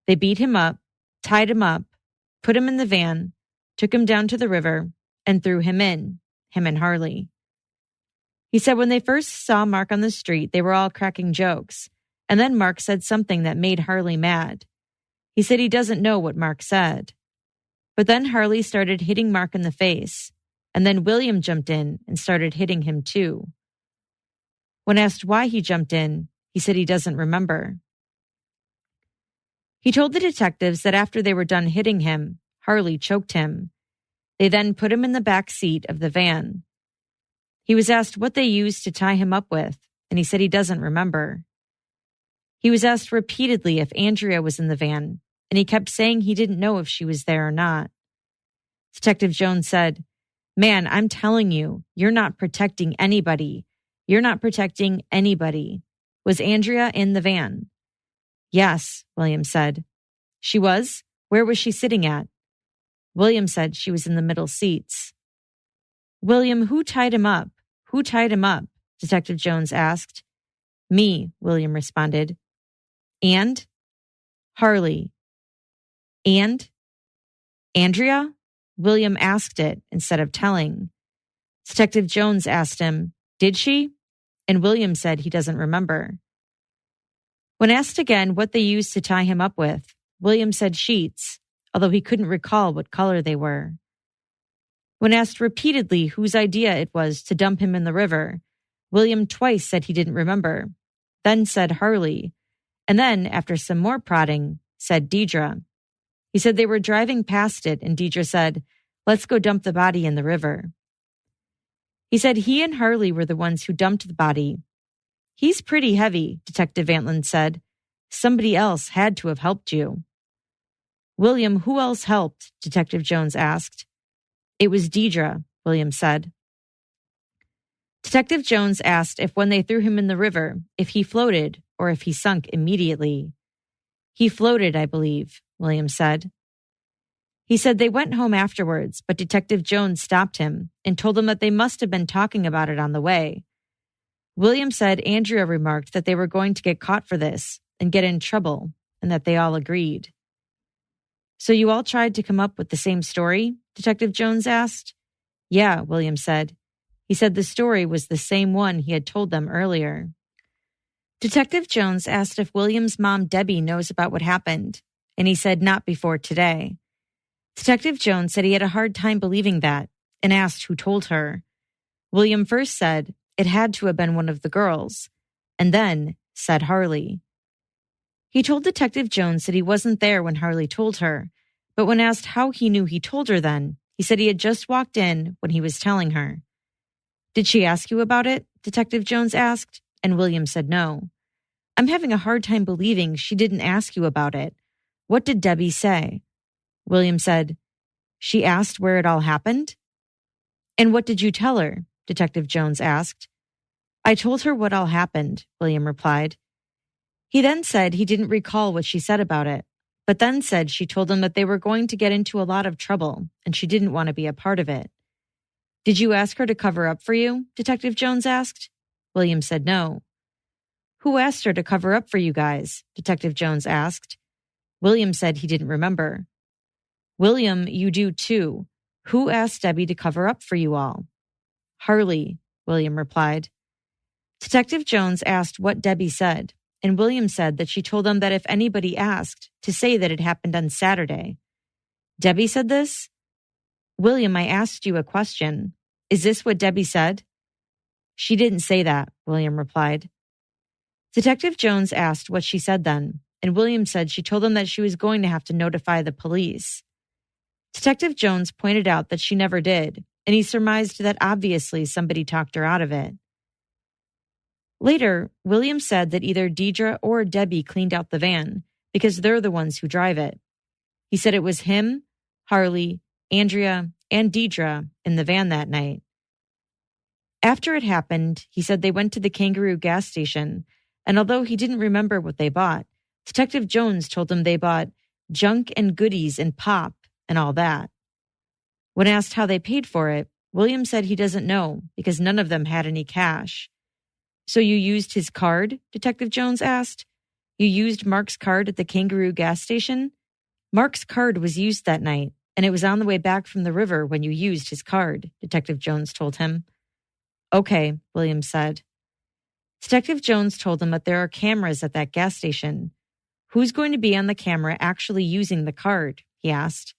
They beat him up, tied him up, put him in the van, took him down to the river, and threw him in, him and Harley. He said when they first saw Mark on the street, they were all cracking jokes, and then Mark said something that made Harley mad. He said he doesn't know what Mark said. But then Harley started hitting Mark in the face, and then William jumped in and started hitting him too. When asked why he jumped in, he said he doesn't remember. He told the detectives that after they were done hitting him, Harley choked him. They then put him in the back seat of the van. He was asked what they used to tie him up with, and he said he doesn't remember. He was asked repeatedly if Andrea was in the van, and he kept saying he didn't know if she was there or not. Detective Jones said, "Man, I'm telling you, you're not protecting anybody. You're not protecting anybody. Was Andrea in the van?" "Yes," William said. "She was? Where was she sitting at?" William said she was in the middle seats. "William, who tied him up? Who tied him up?" Detective Jones asked. "Me," William responded. "And?" "Harley." "And?" "Andrea?" William asked it instead of telling. Detective Jones asked him, "Did she?" And William said he doesn't remember. When asked again what they used to tie him up with, William said sheets, although he couldn't recall what color they were. When asked repeatedly whose idea it was to dump him in the river, William twice said he didn't remember, then said Harley, and then, after some more prodding, said Deidre. He said they were driving past it, and Deidre said, "Let's go dump the body in the river." He said he and Harley were the ones who dumped the body. "He's pretty heavy," Detective Vantlin said. "Somebody else had to have helped you." "William, who else helped?" Detective Jones asked. "It was Deidre," William said. Detective Jones asked if when they threw him in the river, if he floated or if he sunk immediately. "He floated, I believe," William said. He said they went home afterwards, but Detective Jones stopped him and told him that they must have been talking about it on the way. William said Andrea remarked that they were going to get caught for this and get in trouble, and that they all agreed. "So you all tried to come up with the same story?" Detective Jones asked. "Yeah," William said. He said the story was the same one he had told them earlier. Detective Jones asked if William's mom, Debbie, knows about what happened, and he said not before today. Detective Jones said he had a hard time believing that and asked who told her. William first said it had to have been one of the girls, and then said Harley. He told Detective Jones that he wasn't there when Harley told her, but when asked how he knew he told her then, he said he had just walked in when he was telling her. "Did she ask you about it?" Detective Jones asked, and William said no. "I'm having a hard time believing she didn't ask you about it. What did Debbie say?" William said, "She asked where it all happened." "And what did you tell her?" Detective Jones asked. "I told her what all happened," William replied. He then said he didn't recall what she said about it, but then said she told him that they were going to get into a lot of trouble and she didn't want to be a part of it. "Did you ask her to cover up for you?" Detective Jones asked. William said no. "Who asked her to cover up for you guys?" Detective Jones asked. William said he didn't remember. "William, you do too. Who asked Debbie to cover up for you all?" "Harley," William replied. Detective Jones asked what Debbie said, and William said that she told them that if anybody asked, to say that it happened on Saturday. "Debbie said this?" "William, I asked you a question. Is this what Debbie said?" She didn't say that, William replied. Detective Jones asked what she said then, and William said she told him that she was going to have to notify the police. Detective Jones pointed out that she never did, and he surmised that obviously somebody talked her out of it. Later, William said that either Deidre or Debbie cleaned out the van because they're the ones who drive it. He said it was him, Harley, Andrea, and Deidre in the van that night. After it happened, he said they went to the Kangaroo gas station, and although he didn't remember what they bought, Detective Jones told him they bought junk and goodies and pop and all that. When asked how they paid for it, William said he doesn't know because none of them had any cash. So you used his card? Detective Jones asked. You used Mark's card at the Kangaroo gas station? Mark's card was used that night, and it was on the way back from the river when you used his card, Detective Jones told him. Okay, William said. Detective Jones told him that there are cameras at that gas station. Who's going to be on the camera actually using the card? He asked.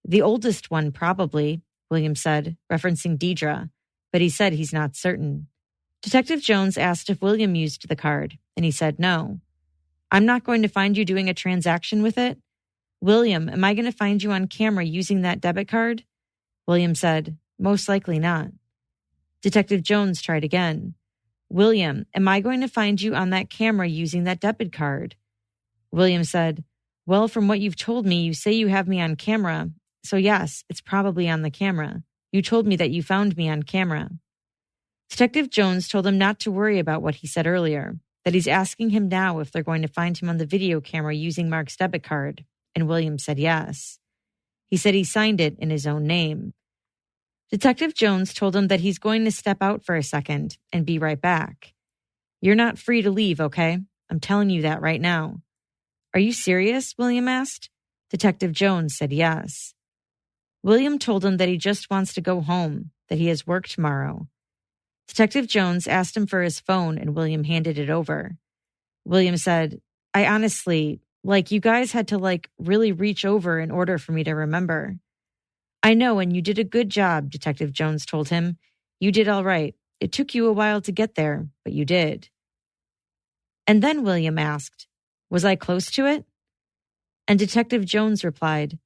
The oldest one, probably, William said, referencing Deidre, but he said he's not certain. Detective Jones asked if William used the card, and he said no. I'm not going to find you doing a transaction with it. William, am I going to find you on camera using that debit card? William said, most likely not. Detective Jones tried again. William, am I going to find you on that camera using that debit card? William said, well, from what you've told me, you say you have me on camera. So yes, it's probably on the camera. You told me that you found me on camera. Detective Jones told him not to worry about what he said earlier, that he's asking him now if they're going to find him on the video camera using Mark's debit card, and William said yes. He said he signed it in his own name. Detective Jones told him that he's going to step out for a second and be right back. You're not free to leave, okay? I'm telling you that right now. Are you serious? William asked. Detective Jones said yes. William told him that he just wants to go home, that he has work tomorrow. Detective Jones asked him for his phone and William handed it over. William said, I honestly, you guys had to really reach over in order for me to remember. I know, and you did a good job, Detective Jones told him. You did all right. It took you a while to get there, but you did. And then William asked, was I close to it? And Detective Jones replied,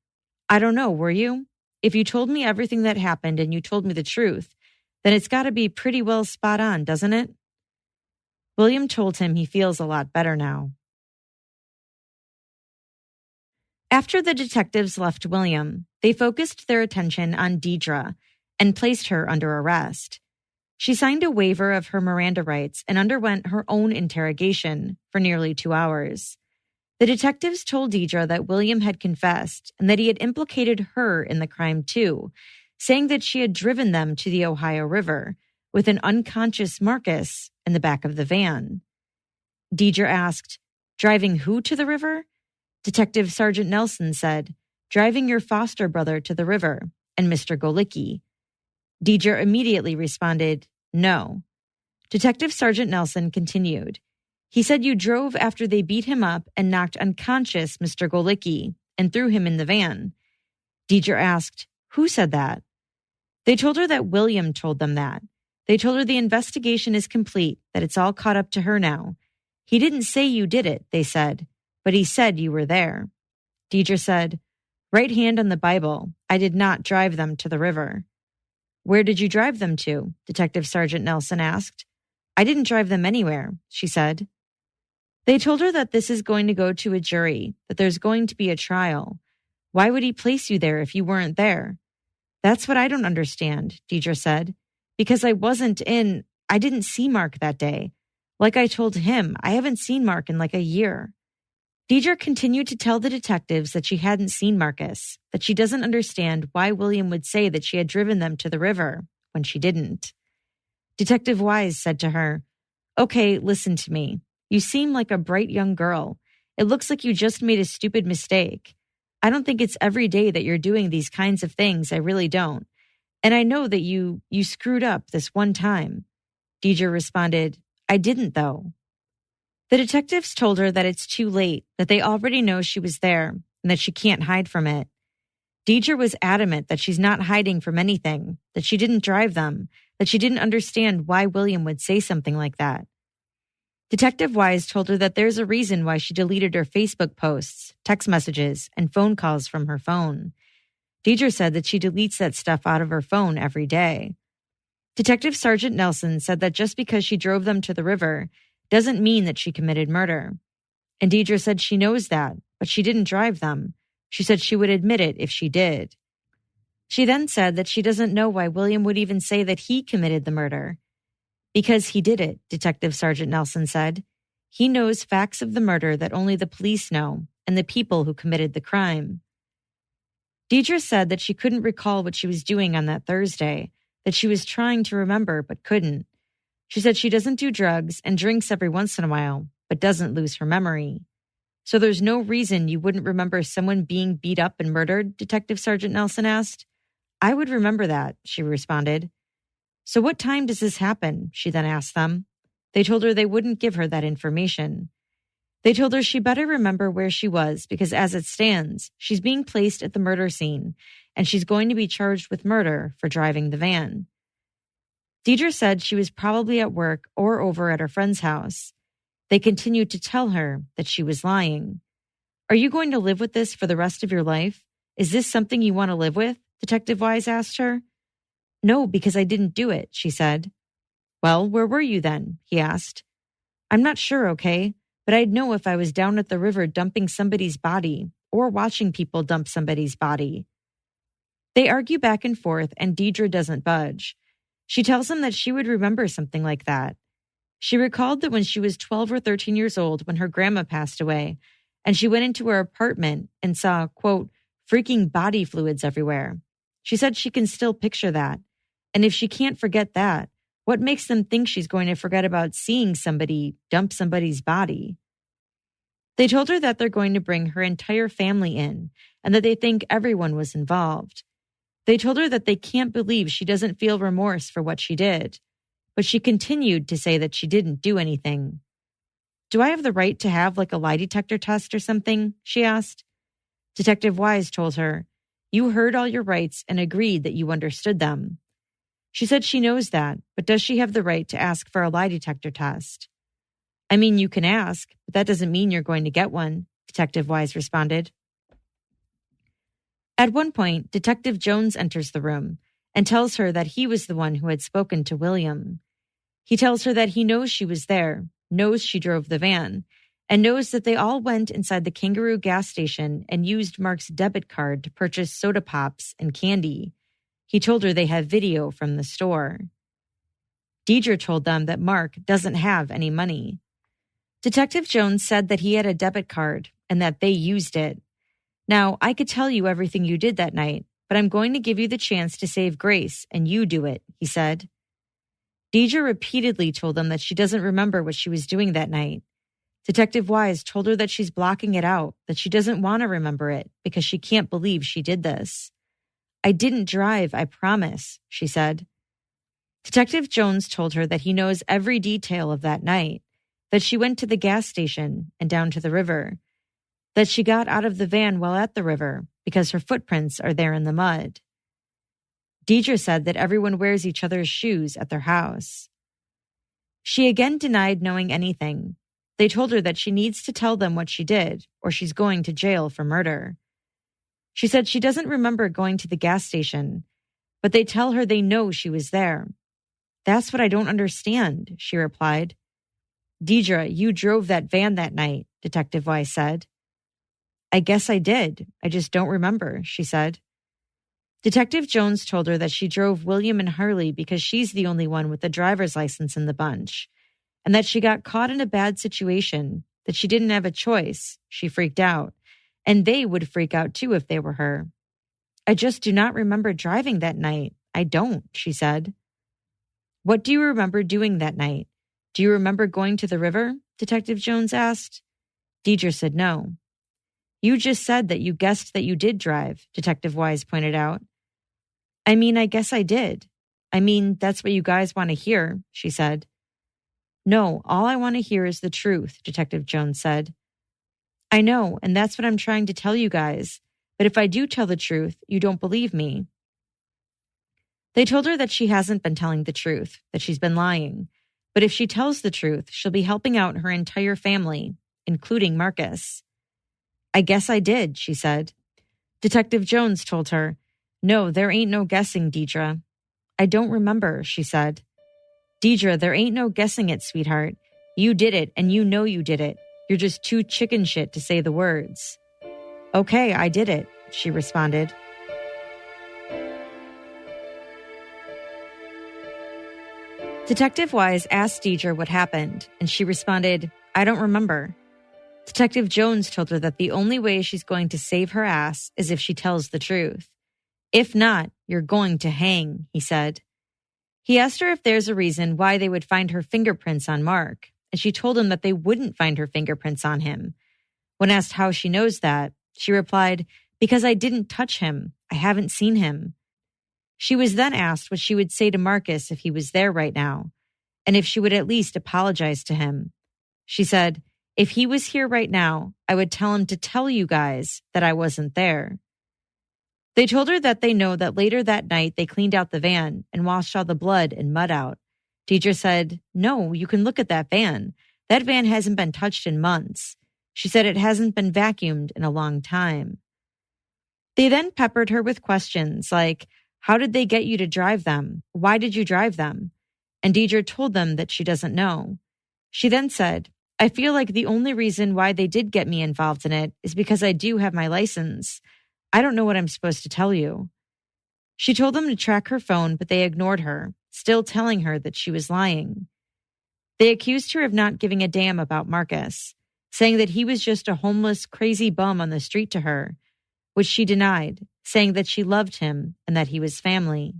I don't know, were you? If you told me everything that happened and you told me the truth, then it's got to be pretty well spot on, doesn't it? William told him he feels a lot better now. After the detectives left William, they focused their attention on Deidre and placed her under arrest. She signed a waiver of her Miranda rights and underwent her own interrogation for nearly 2 hours. The detectives told Deidre that William had confessed and that he had implicated her in the crime too, saying that she had driven them to the Ohio River with an unconscious Marcus in the back of the van. Deidre asked, driving who to the river? Detective Sergeant Nelson said, driving your foster brother to the river and Mr. Golike. Deidre immediately responded, no. Detective Sergeant Nelson continued. He said you drove after they beat him up and knocked unconscious Mr. Golike and threw him in the van. Deidre asked, who said that? They told her that William told them that. They told her the investigation is complete, that it's all caught up to her now. He didn't say you did it, they said, but he said you were there. Deidre said, right hand on the Bible, I did not drive them to the river. Where did you drive them to? Detective Sergeant Nelson asked. I didn't drive them anywhere, she said. They told her that this is going to go to a jury, that there's going to be a trial. Why would he place you there if you weren't there? That's what I don't understand, Deidre said. Because I didn't see Mark that day. Like I told him, I haven't seen Mark in a year. Deidre continued to tell the detectives that she hadn't seen Marcus, that she doesn't understand why William would say that she had driven them to the river when she didn't. Detective Wise said to her, okay, listen to me. You seem like a bright young girl. It looks like you just made a stupid mistake. I don't think it's every day that you're doing these kinds of things. I really don't. And I know that you screwed up this one time. Deidre responded, I didn't though. The detectives told her that it's too late, that they already know she was there, and that she can't hide from it. Deidre was adamant that she's not hiding from anything, that she didn't drive them, that she didn't understand why William would say something like that. Detective Wise told her that there's a reason why she deleted her Facebook posts, text messages, and phone calls from her phone. Deidre said that she deletes that stuff out of her phone every day. Detective Sergeant Nelson said that just because she drove them to the river doesn't mean that she committed murder. And Deidre said she knows that, but she didn't drive them. She said she would admit it if she did. She then said that she doesn't know why William would even say that he committed the murder. Because he did it, Detective Sergeant Nelson said. He knows facts of the murder that only the police know and the people who committed the crime. Deidre said that she couldn't recall what she was doing on that Thursday, that she was trying to remember but couldn't. She said she doesn't do drugs and drinks every once in a while, but doesn't lose her memory. So there's no reason you wouldn't remember someone being beat up and murdered, Detective Sergeant Nelson asked. I would remember that, she responded. So what time does this happen? She then asked them. They told her they wouldn't give her that information. They told her she better remember where she was because as it stands, she's being placed at the murder scene and she's going to be charged with murder for driving the van. Deidre said she was probably at work or over at her friend's house. They continued to tell her that she was lying. Are you going to live with this for the rest of your life? Is this something you want to live with? Detective Wise asked her. No, because I didn't do it, she said. Well, where were you then? He asked. I'm not sure, okay? But I'd know if I was down at the river dumping somebody's body or watching people dump somebody's body. They argue back and forth and Deidre doesn't budge. She tells him that she would remember something like that. She recalled that when she was 12 or 13 years old when her grandma passed away, and she went into her apartment and saw, quote, freaking body fluids everywhere. She said she can still picture that. And if she can't forget that, what makes them think she's going to forget about seeing somebody dump somebody's body? They told her that they're going to bring her entire family in and that they think everyone was involved. They told her that they can't believe she doesn't feel remorse for what she did. But she continued to say that she didn't do anything. Do I have the right to have like a lie detector test or something? She asked. Detective Wise told her, you heard all your rights and agreed that you understood them. She said she knows that, but does she have the right to ask for a lie detector test? I mean, you can ask, but that doesn't mean you're going to get one, Detective Wise responded. At one point, Detective Jones enters the room and tells her that he was the one who had spoken to William. He tells her that he knows she was there, knows she drove the van, and knows that they all went inside the Kangaroo gas station and used Mark's debit card to purchase soda pops and candy. He told her they have video from the store. Deidre told them that Mark doesn't have any money. Detective Jones said that he had a debit card and that they used it. Now, I could tell you everything you did that night, but I'm going to give you the chance to save grace and you do it, he said. Deidre repeatedly told them that she doesn't remember what she was doing that night. Detective Wise told her that she's blocking it out, that she doesn't want to remember it because she can't believe she did this. I didn't drive, I promise, she said. Detective Jones told her that he knows every detail of that night, that she went to the gas station and down to the river, that she got out of the van while at the river because her footprints are there in the mud. Deidre said that everyone wears each other's shoes at their house. She again denied knowing anything. They told her that she needs to tell them what she did or she's going to jail for murder. She said she doesn't remember going to the gas station, but they tell her they know she was there. That's what I don't understand, she replied. Deidre, you drove that van that night, Detective Wise said. I guess I did. I just don't remember, she said. Detective Jones told her that she drove William and Harley because she's the only one with a driver's license in the bunch, and that she got caught in a bad situation, that she didn't have a choice. She freaked out, and they would freak out too if they were her. I just do not remember driving that night. I don't, she said. What do you remember doing that night? Do you remember going to the river? Detective Jones asked. Deidre said no. You just said that you guessed that you did drive, Detective Wise pointed out. I mean, I guess I did. I mean, that's what you guys want to hear, she said. No, all I want to hear is the truth, Detective Jones said. I know, and that's what I'm trying to tell you guys. But if I do tell the truth, you don't believe me. They told her that she hasn't been telling the truth, that she's been lying. But if she tells the truth, she'll be helping out her entire family, including Marcus. I guess I did, she said. Detective Jones told her, No, there ain't no guessing, Deidre. I don't remember, she said. Deidre, there ain't no guessing it, sweetheart. You did it, and you know you did it. You're just too chicken shit to say the words. Okay, I did it, she responded. Detective Wise asked Deidre what happened, and she responded, I don't remember. Detective Jones told her that the only way she's going to save her ass is if she tells the truth. If not, you're going to hang, he said. He asked her if there's a reason why they would find her fingerprints on Mark, and she told him that they wouldn't find her fingerprints on him. When asked how she knows that, she replied, Because I didn't touch him. I haven't seen him. She was then asked what she would say to Marcus if he was there right now, and if she would at least apologize to him. She said, If he was here right now, I would tell him to tell you guys that I wasn't there. They told her that they know that later that night they cleaned out the van and washed all the blood and mud out. Deidre said, No, you can look at that van. That van hasn't been touched in months. She said it hasn't been vacuumed in a long time. They then peppered her with questions like, How did they get you to drive them? Why did you drive them? And Deidre told them that she doesn't know. She then said, I feel like the only reason why they did get me involved in it is because I do have my license. I don't know what I'm supposed to tell you. She told them to track her phone, but they ignored her, still telling her that she was lying. They accused her of not giving a damn about Marcus, saying that he was just a homeless, crazy bum on the street to her, which she denied, saying that she loved him and that he was family.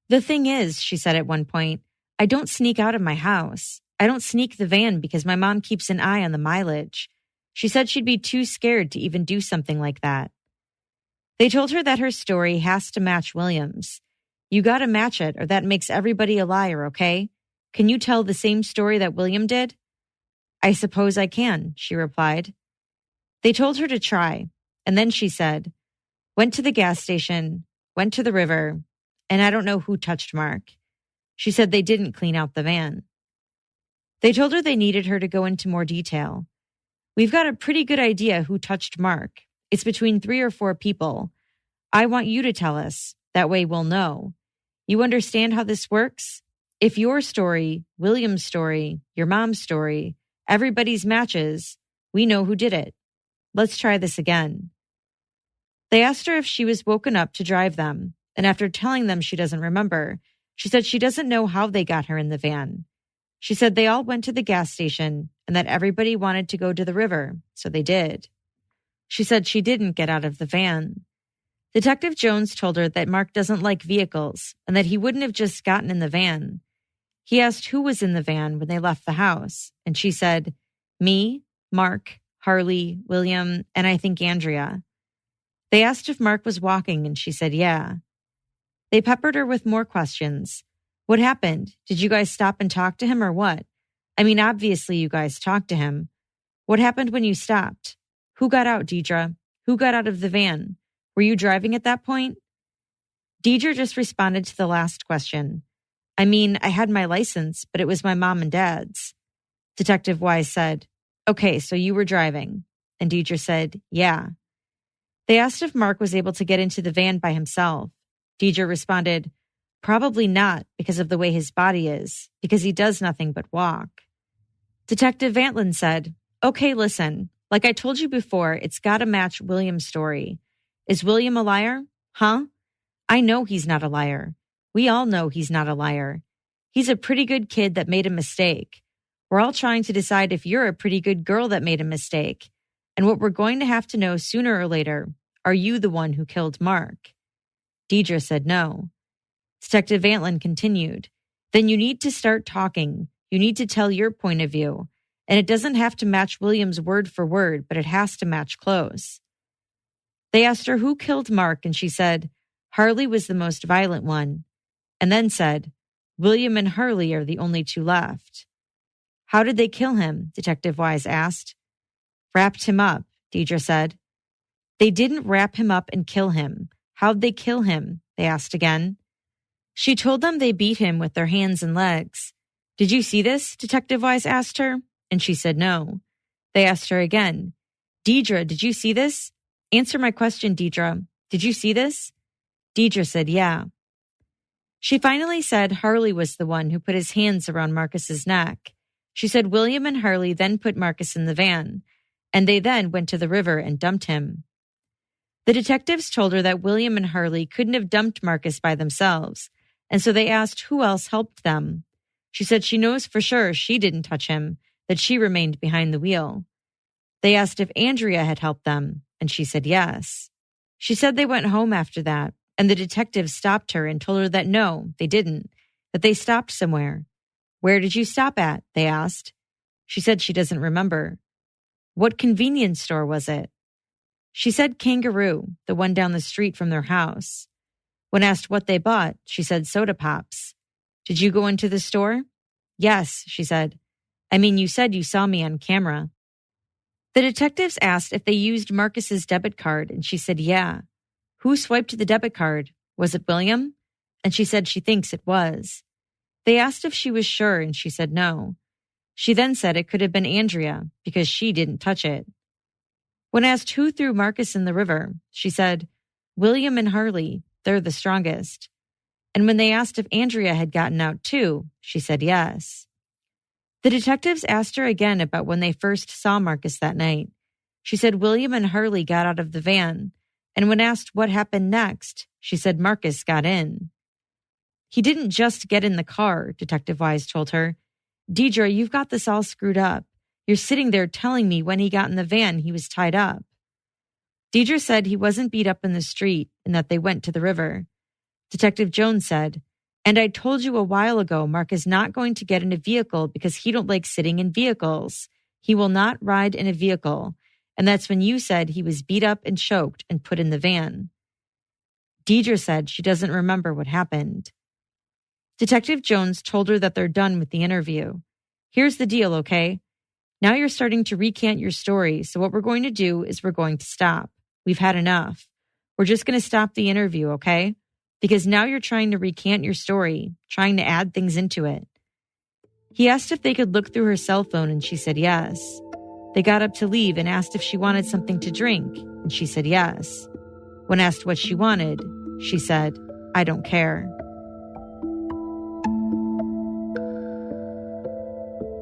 The thing is, she said at one point, I don't sneak out of my house. I don't sneak the van because my mom keeps an eye on the mileage. She said she'd be too scared to even do something like that. They told her that her story has to match William's. You gotta match it or that makes everybody a liar, okay? Can you tell the same story that William did? I suppose I can, she replied. They told her to try, and then she said, went to the gas station, went to the river, and I don't know who touched Mark. She said they didn't clean out the van. They told her they needed her to go into more detail. We've got a pretty good idea who touched Mark. It's between 3 or 4 people. I want you to tell us. That way we'll know. You understand how this works? If your story, William's story, your mom's story, everybody's matches, we know who did it. Let's try this again. They asked her if she was woken up to drive them, and after telling them she doesn't remember, she said she doesn't know how they got her in the van. She said they all went to the gas station and that everybody wanted to go to the river, so they did. She said she didn't get out of the van. Detective Jones told her that Mark doesn't like vehicles and that he wouldn't have just gotten in the van. He asked who was in the van when they left the house, and she said, me, Mark, Harley, William, and I think Andrea. They asked if Mark was walking, and she said, yeah. They peppered her with more questions. What happened? Did you guys stop and talk to him or what? I mean, obviously you guys talked to him. What happened when you stopped? Who got out, Deidre? Who got out of the van? Were you driving at that point? Deidre just responded to the last question. I mean, I had my license, but it was my mom and dad's. Detective Wise said, okay, so you were driving. And Deidre said, yeah. They asked if Mark was able to get into the van by himself. Deidre responded, probably not because of the way his body is, because he does nothing but walk. Detective Vantlin said, okay, listen, like I told you before, it's got to match William's story. Is William a liar? Huh? I know he's not a liar. We all know he's not a liar. He's a pretty good kid that made a mistake. We're all trying to decide if you're a pretty good girl that made a mistake. And what we're going to have to know sooner or later, are you the one who killed Mark? Deidre said no. Detective Vantlin continued, then you need to start talking. You need to tell your point of view. And it doesn't have to match William's word for word, but it has to match close. They asked her who killed Mark, and she said, Harley was the most violent one, and then said, William and Harley are the only 2 left. How did they kill him? Detective Wise asked. Wrapped him up, Deidre said. They didn't wrap him up and kill him. How'd they kill him? They asked again. She told them they beat him with their hands and legs. Did you see this? Detective Wise asked her, and she said no. They asked her again, Deidre, did you see this? Answer my question, Deidre. Did you see this? Deidre said yeah. She finally said Harley was the one who put his hands around Marcus's neck. She said William and Harley then put Marcus in the van, and they then went to the river and dumped him. The detectives told her that William and Harley couldn't have dumped Marcus by themselves, and so they asked who else helped them. She said she knows for sure she didn't touch him, that she remained behind the wheel. They asked if Andrea had helped them, and she said yes. She said they went home after that, and the detectives stopped her and told her that no, they didn't, that they stopped somewhere. Where did you stop at? They asked. She said she doesn't remember. What convenience store was it? She said Kangaroo, the one down the street from their house. When asked what they bought, she said soda pops. Did you go into the store? Yes, she said. I mean, you said you saw me on camera. The detectives asked if they used Marcus's debit card, and she said yeah. Who swiped the debit card? Was it William? And she said she thinks it was. They asked if she was sure, and she said no. She then said it could have been Andrea, because she didn't touch it. When asked who threw Marcus in the river, she said, William and Harley, they're the strongest. And when they asked if Andrea had gotten out too, she said yes. The detectives asked her again about when they first saw Marcus that night. She said William and Harley got out of the van, and when asked what happened next, she said Marcus got in. He didn't just get in the car, Detective Wise told her. Deidre, you've got this all screwed up. You're sitting there telling me when he got in the van he was tied up. Deidre said he wasn't beat up in the street and that they went to the river. Detective Jones said, and I told you a while ago Mark is not going to get in a vehicle because he don't like sitting in vehicles. He will not ride in a vehicle. And that's when you said he was beat up and choked and put in the van. Deidre said she doesn't remember what happened. Detective Jones told her that they're done with the interview. Here's the deal, okay? Now you're starting to recant your story, so what we're going to do is we're going to stop. We've had enough. We're just going to stop the interview, okay? Because now you're trying to recant your story, trying to add things into it. He asked if they could look through her cell phone, and she said yes. They got up to leave and asked if she wanted something to drink, and she said yes. When asked what she wanted, she said, I don't care.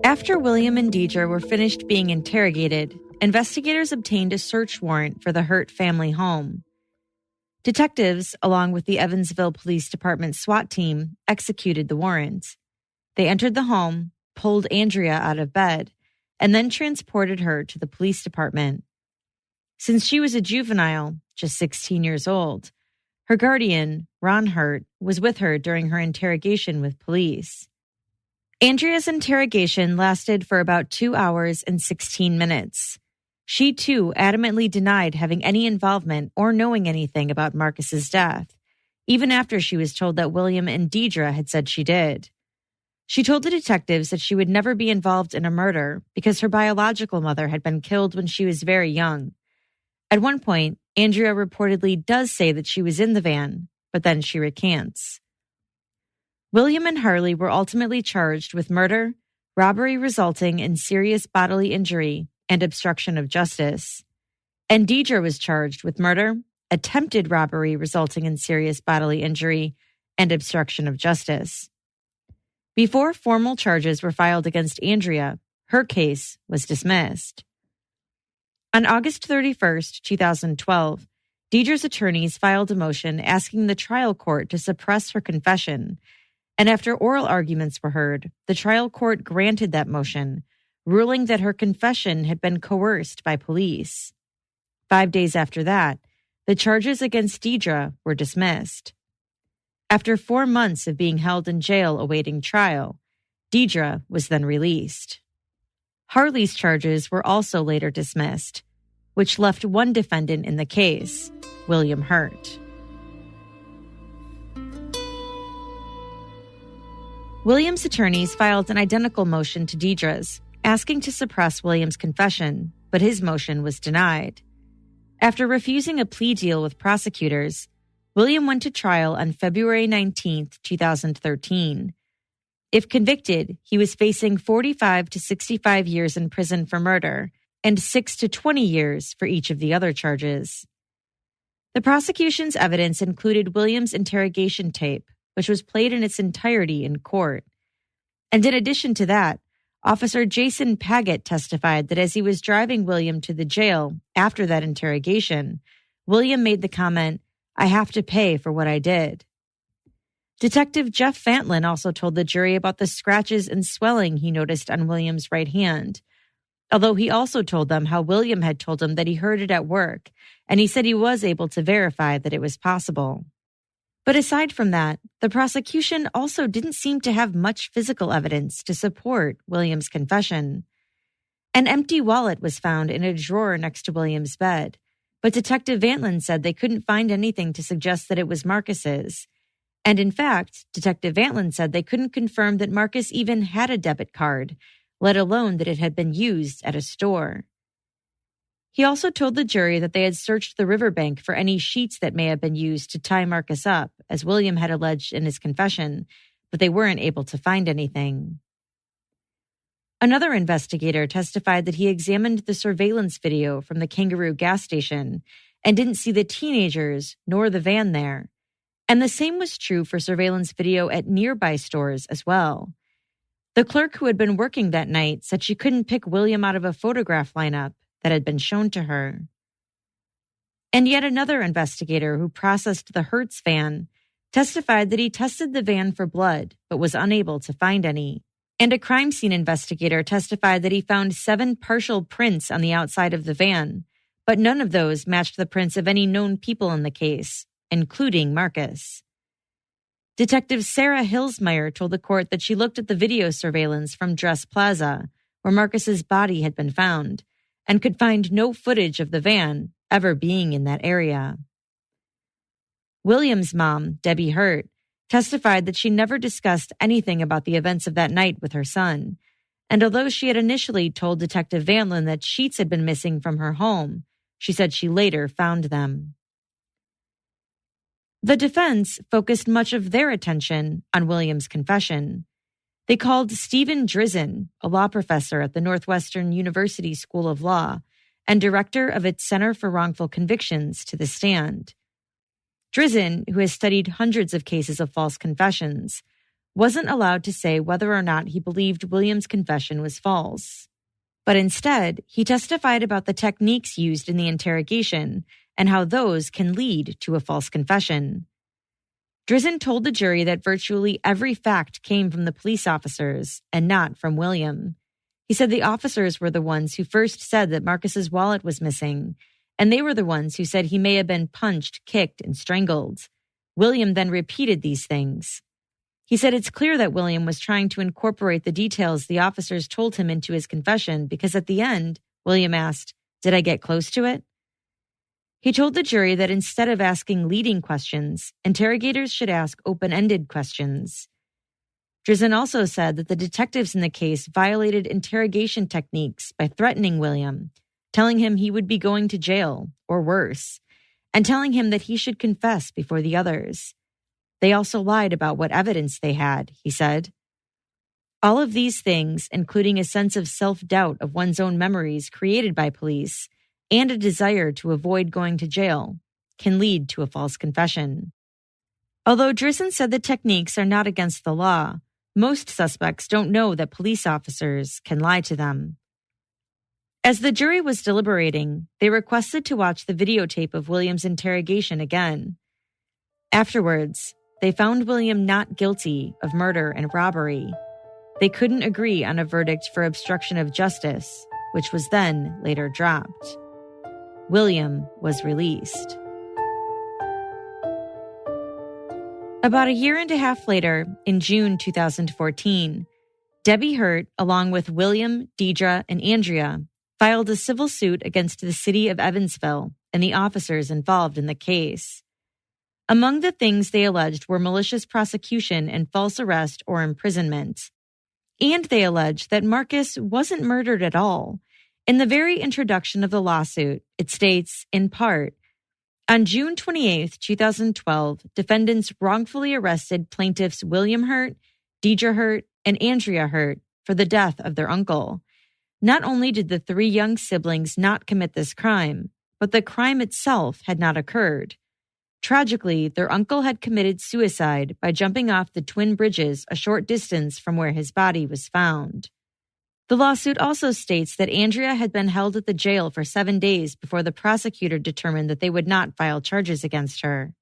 After William and Deidre were finished being interrogated, investigators obtained a search warrant for the Hurt family home. Detectives, along with the Evansville Police Department SWAT team, executed the warrant. They entered the home, pulled Andrea out of bed, and then transported her to the police department. Since she was a juvenile, just 16 years old, her guardian, Ron Hurt, was with her during her interrogation with police. Andrea's interrogation lasted for about 2 hours and 16 minutes. She, too, adamantly denied having any involvement or knowing anything about Marcus's death, even after she was told that William and Deidre had said she did. She told the detectives that she would never be involved in a murder because her biological mother had been killed when she was very young. At one point, Andrea reportedly does say that she was in the van, but then she recants. William and Harley were ultimately charged with murder, robbery resulting in serious bodily injury, and obstruction of justice. And Deidre was charged with murder, attempted robbery resulting in serious bodily injury, and obstruction of justice. Before formal charges were filed against Andrea, her case was dismissed. On August 31st, 2012, Deidre's attorneys filed a motion asking the trial court to suppress her confession, and after oral arguments were heard, the trial court granted that motion, ruling that her confession had been coerced by police. 5 days after that, the charges against Deidre were dismissed. After 4 months of being held in jail awaiting trial, Deidre was then released. Harley's charges were also later dismissed, which left one defendant in the case, William Hurt. William's attorneys filed an identical motion to Deidre's, asking to suppress William's confession, but his motion was denied. After refusing a plea deal with prosecutors, William went to trial on February 19, 2013. If convicted, he was facing 45 to 65 years in prison for murder and 6 to 20 years for each of the other charges. The prosecution's evidence included William's interrogation tape, which was played in its entirety in court. And in addition to that, Officer Jason Paget testified that as he was driving William to the jail after that interrogation, William made the comment, "I have to pay for what I did." Detective Jeff Fantlin also told the jury about the scratches and swelling he noticed on William's right hand, although he also told them how William had told him that he heard it at work, and he said he was able to verify that it was possible. But aside from that, the prosecution also didn't seem to have much physical evidence to support William's confession. An empty wallet was found in a drawer next to William's bed, but Detective Fantlin said they couldn't find anything to suggest that it was Marcus's. And in fact, Detective Fantlin said they couldn't confirm that Marcus even had a debit card, let alone that it had been used at a store. He also told the jury that they had searched the riverbank for any sheets that may have been used to tie Marcus up, as William had alleged in his confession, but they weren't able to find anything. Another investigator testified that he examined the surveillance video from the Kangaroo gas station and didn't see the teenagers nor the van there. And the same was true for surveillance video at nearby stores as well. The clerk who had been working that night said she couldn't pick William out of a photograph lineup that had been shown to her. And yet another investigator who processed the Hertz van testified that he tested the van for blood but was unable to find any. And a crime scene investigator testified that he found 7 partial prints on the outside of the van, but none of those matched the prints of any known people in the case, including Marcus. Detective Sarah Hilsmeyer told the court that she looked at the video surveillance from Dress Plaza, where Marcus's body had been found, and could find no footage of the van ever being in that area. William's mom, Debbie Hurt, testified that she never discussed anything about the events of that night with her son, and although she had initially told Detective Fantlin that sheets had been missing from her home, she said she later found them. The defense focused much of their attention on William's confession. They called Stephen Drizin, a law professor at the Northwestern University School of Law and director of its Center for Wrongful Convictions, to the stand. Drizin, who has studied hundreds of cases of false confessions, wasn't allowed to say whether or not he believed William's confession was false. But instead, he testified about the techniques used in the interrogation and how those can lead to a false confession. Drizin told the jury that virtually every fact came from the police officers and not from William. He said the officers were the ones who first said that Marcus's wallet was missing, and they were the ones who said he may have been punched, kicked, and strangled. William then repeated these things. He said it's clear that William was trying to incorporate the details the officers told him into his confession because at the end, William asked, "Did I get close to it?" He told the jury that instead of asking leading questions, interrogators should ask open-ended questions. Drizin also said that the detectives in the case violated interrogation techniques by threatening William, telling him he would be going to jail, or worse, and telling him that he should confess before the others. They also lied about what evidence they had, he said. All of these things, including a sense of self-doubt of one's own memories created by police, and a desire to avoid going to jail, can lead to a false confession. Although Drizin said the techniques are not against the law, most suspects don't know that police officers can lie to them. As the jury was deliberating, they requested to watch the videotape of William's interrogation again. Afterwards, they found William not guilty of murder and robbery. They couldn't agree on a verdict for obstruction of justice, which was then later dropped. William was released. About a year and a half later, in June 2014, Debbie Hurt, along with William, Deidre, and Andrea, filed a civil suit against the city of Evansville and the officers involved in the case. Among the things they alleged were malicious prosecution and false arrest or imprisonment. And they alleged that Marcus wasn't murdered at all. In the very introduction of the lawsuit, it states, in part, On June 28, 2012, defendants wrongfully arrested plaintiffs William Hurt, Deidre Hurt, and Andrea Hurt for the death of their uncle. Not only did the three young siblings not commit this crime, but the crime itself had not occurred. Tragically, their uncle had committed suicide by jumping off the twin bridges a short distance from where his body was found. The lawsuit also states that Andrea had been held at the jail for 7 days before the prosecutor determined that they would not file charges against her.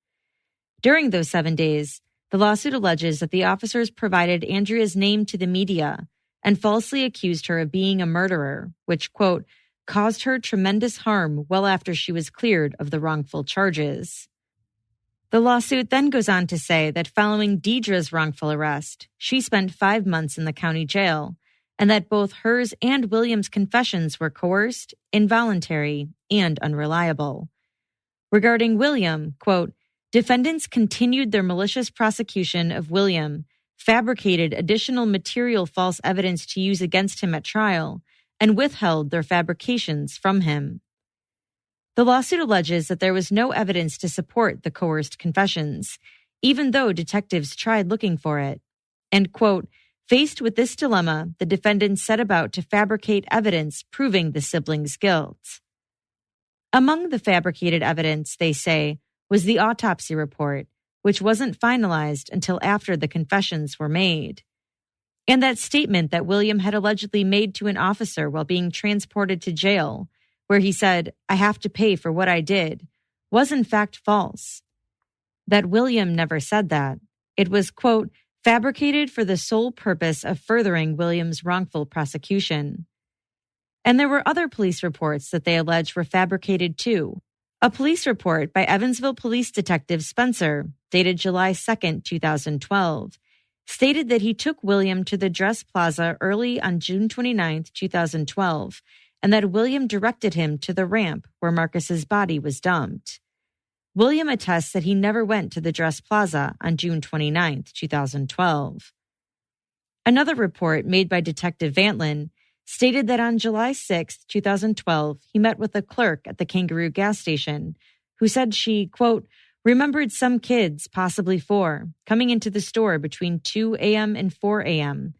During those 7 days, the lawsuit alleges that the officers provided Andrea's name to the media and falsely accused her of being a murderer, which, quote, caused her tremendous harm well after she was cleared of the wrongful charges. The lawsuit then goes on to say that following Deidre's wrongful arrest, she spent 5 months in the county jail, and that both hers and William's confessions were coerced, involuntary, and unreliable. Regarding William, quote, defendants continued their malicious prosecution of William, fabricated additional material false evidence to use against him at trial, and withheld their fabrications from him. The lawsuit alleges that there was no evidence to support the coerced confessions, even though detectives tried looking for it. And, quote, faced with this dilemma, the defendants set about to fabricate evidence proving the siblings' guilt. Among the fabricated evidence, they say, was the autopsy report, which wasn't finalized until after the confessions were made. And that statement that William had allegedly made to an officer while being transported to jail, where he said, I have to pay for what I did, was in fact false. That William never said that. It was, quote, fabricated for the sole purpose of furthering William's wrongful prosecution. And there were other police reports that they alleged were fabricated too. A police report by Evansville Police Detective Spencer, dated July 2, 2012, stated that he took William to the Dress Plaza early on June 29, 2012, and that William directed him to the ramp where Marcus's body was dumped. William attests that he never went to the Dress Plaza on June 29, 2012. Another report made by Detective Vantlin stated that on July 6, 2012, he met with a clerk at the Kangaroo gas station who said she, quote, remembered some kids, possibly 4, coming into the store between 2 a.m. and 4 a.m.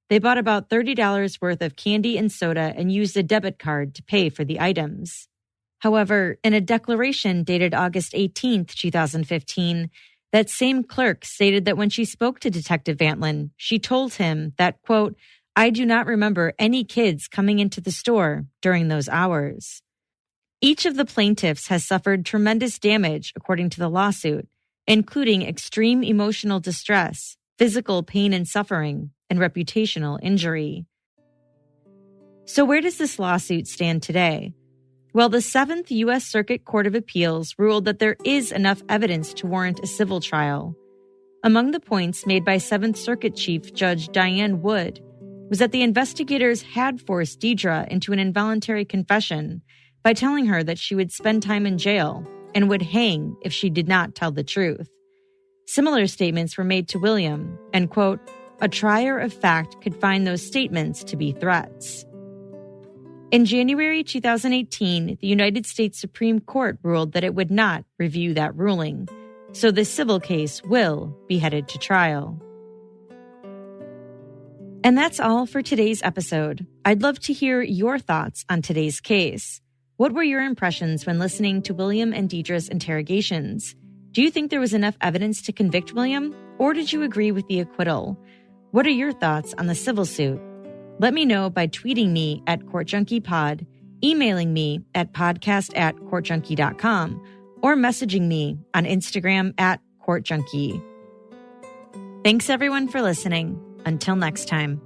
They bought about $30 worth of candy and soda and used a debit card to pay for the items. However, in a declaration dated August 18, 2015, that same clerk stated that when she spoke to Detective Vantlin, she told him that, quote, I do not remember any kids coming into the store during those hours. Each of the plaintiffs has suffered tremendous damage, according to the lawsuit, including extreme emotional distress, physical pain and suffering, and reputational injury. So where does this lawsuit stand today? Well, the 7th U.S. Circuit Court of Appeals ruled that there is enough evidence to warrant a civil trial. Among the points made by 7th Circuit Chief Judge Diane Wood was that the investigators had forced Deidre into an involuntary confession by telling her that she would spend time in jail and would hang if she did not tell the truth. Similar statements were made to William, and, quote, a trier of fact could find those statements to be threats. In January 2018, the United States Supreme Court ruled that it would not review that ruling, so the civil case will be headed to trial. And that's all for today's episode. I'd love to hear your thoughts on today's case. What were your impressions when listening to William and Deidre's interrogations? Do you think there was enough evidence to convict William, or did you agree with the acquittal? What are your thoughts on the civil suit? Let me know by tweeting me at CourtJunkiePod, emailing me at podcast@CourtJunkie.com, or messaging me on Instagram @CourtJunkie. Thanks everyone for listening. Until next time.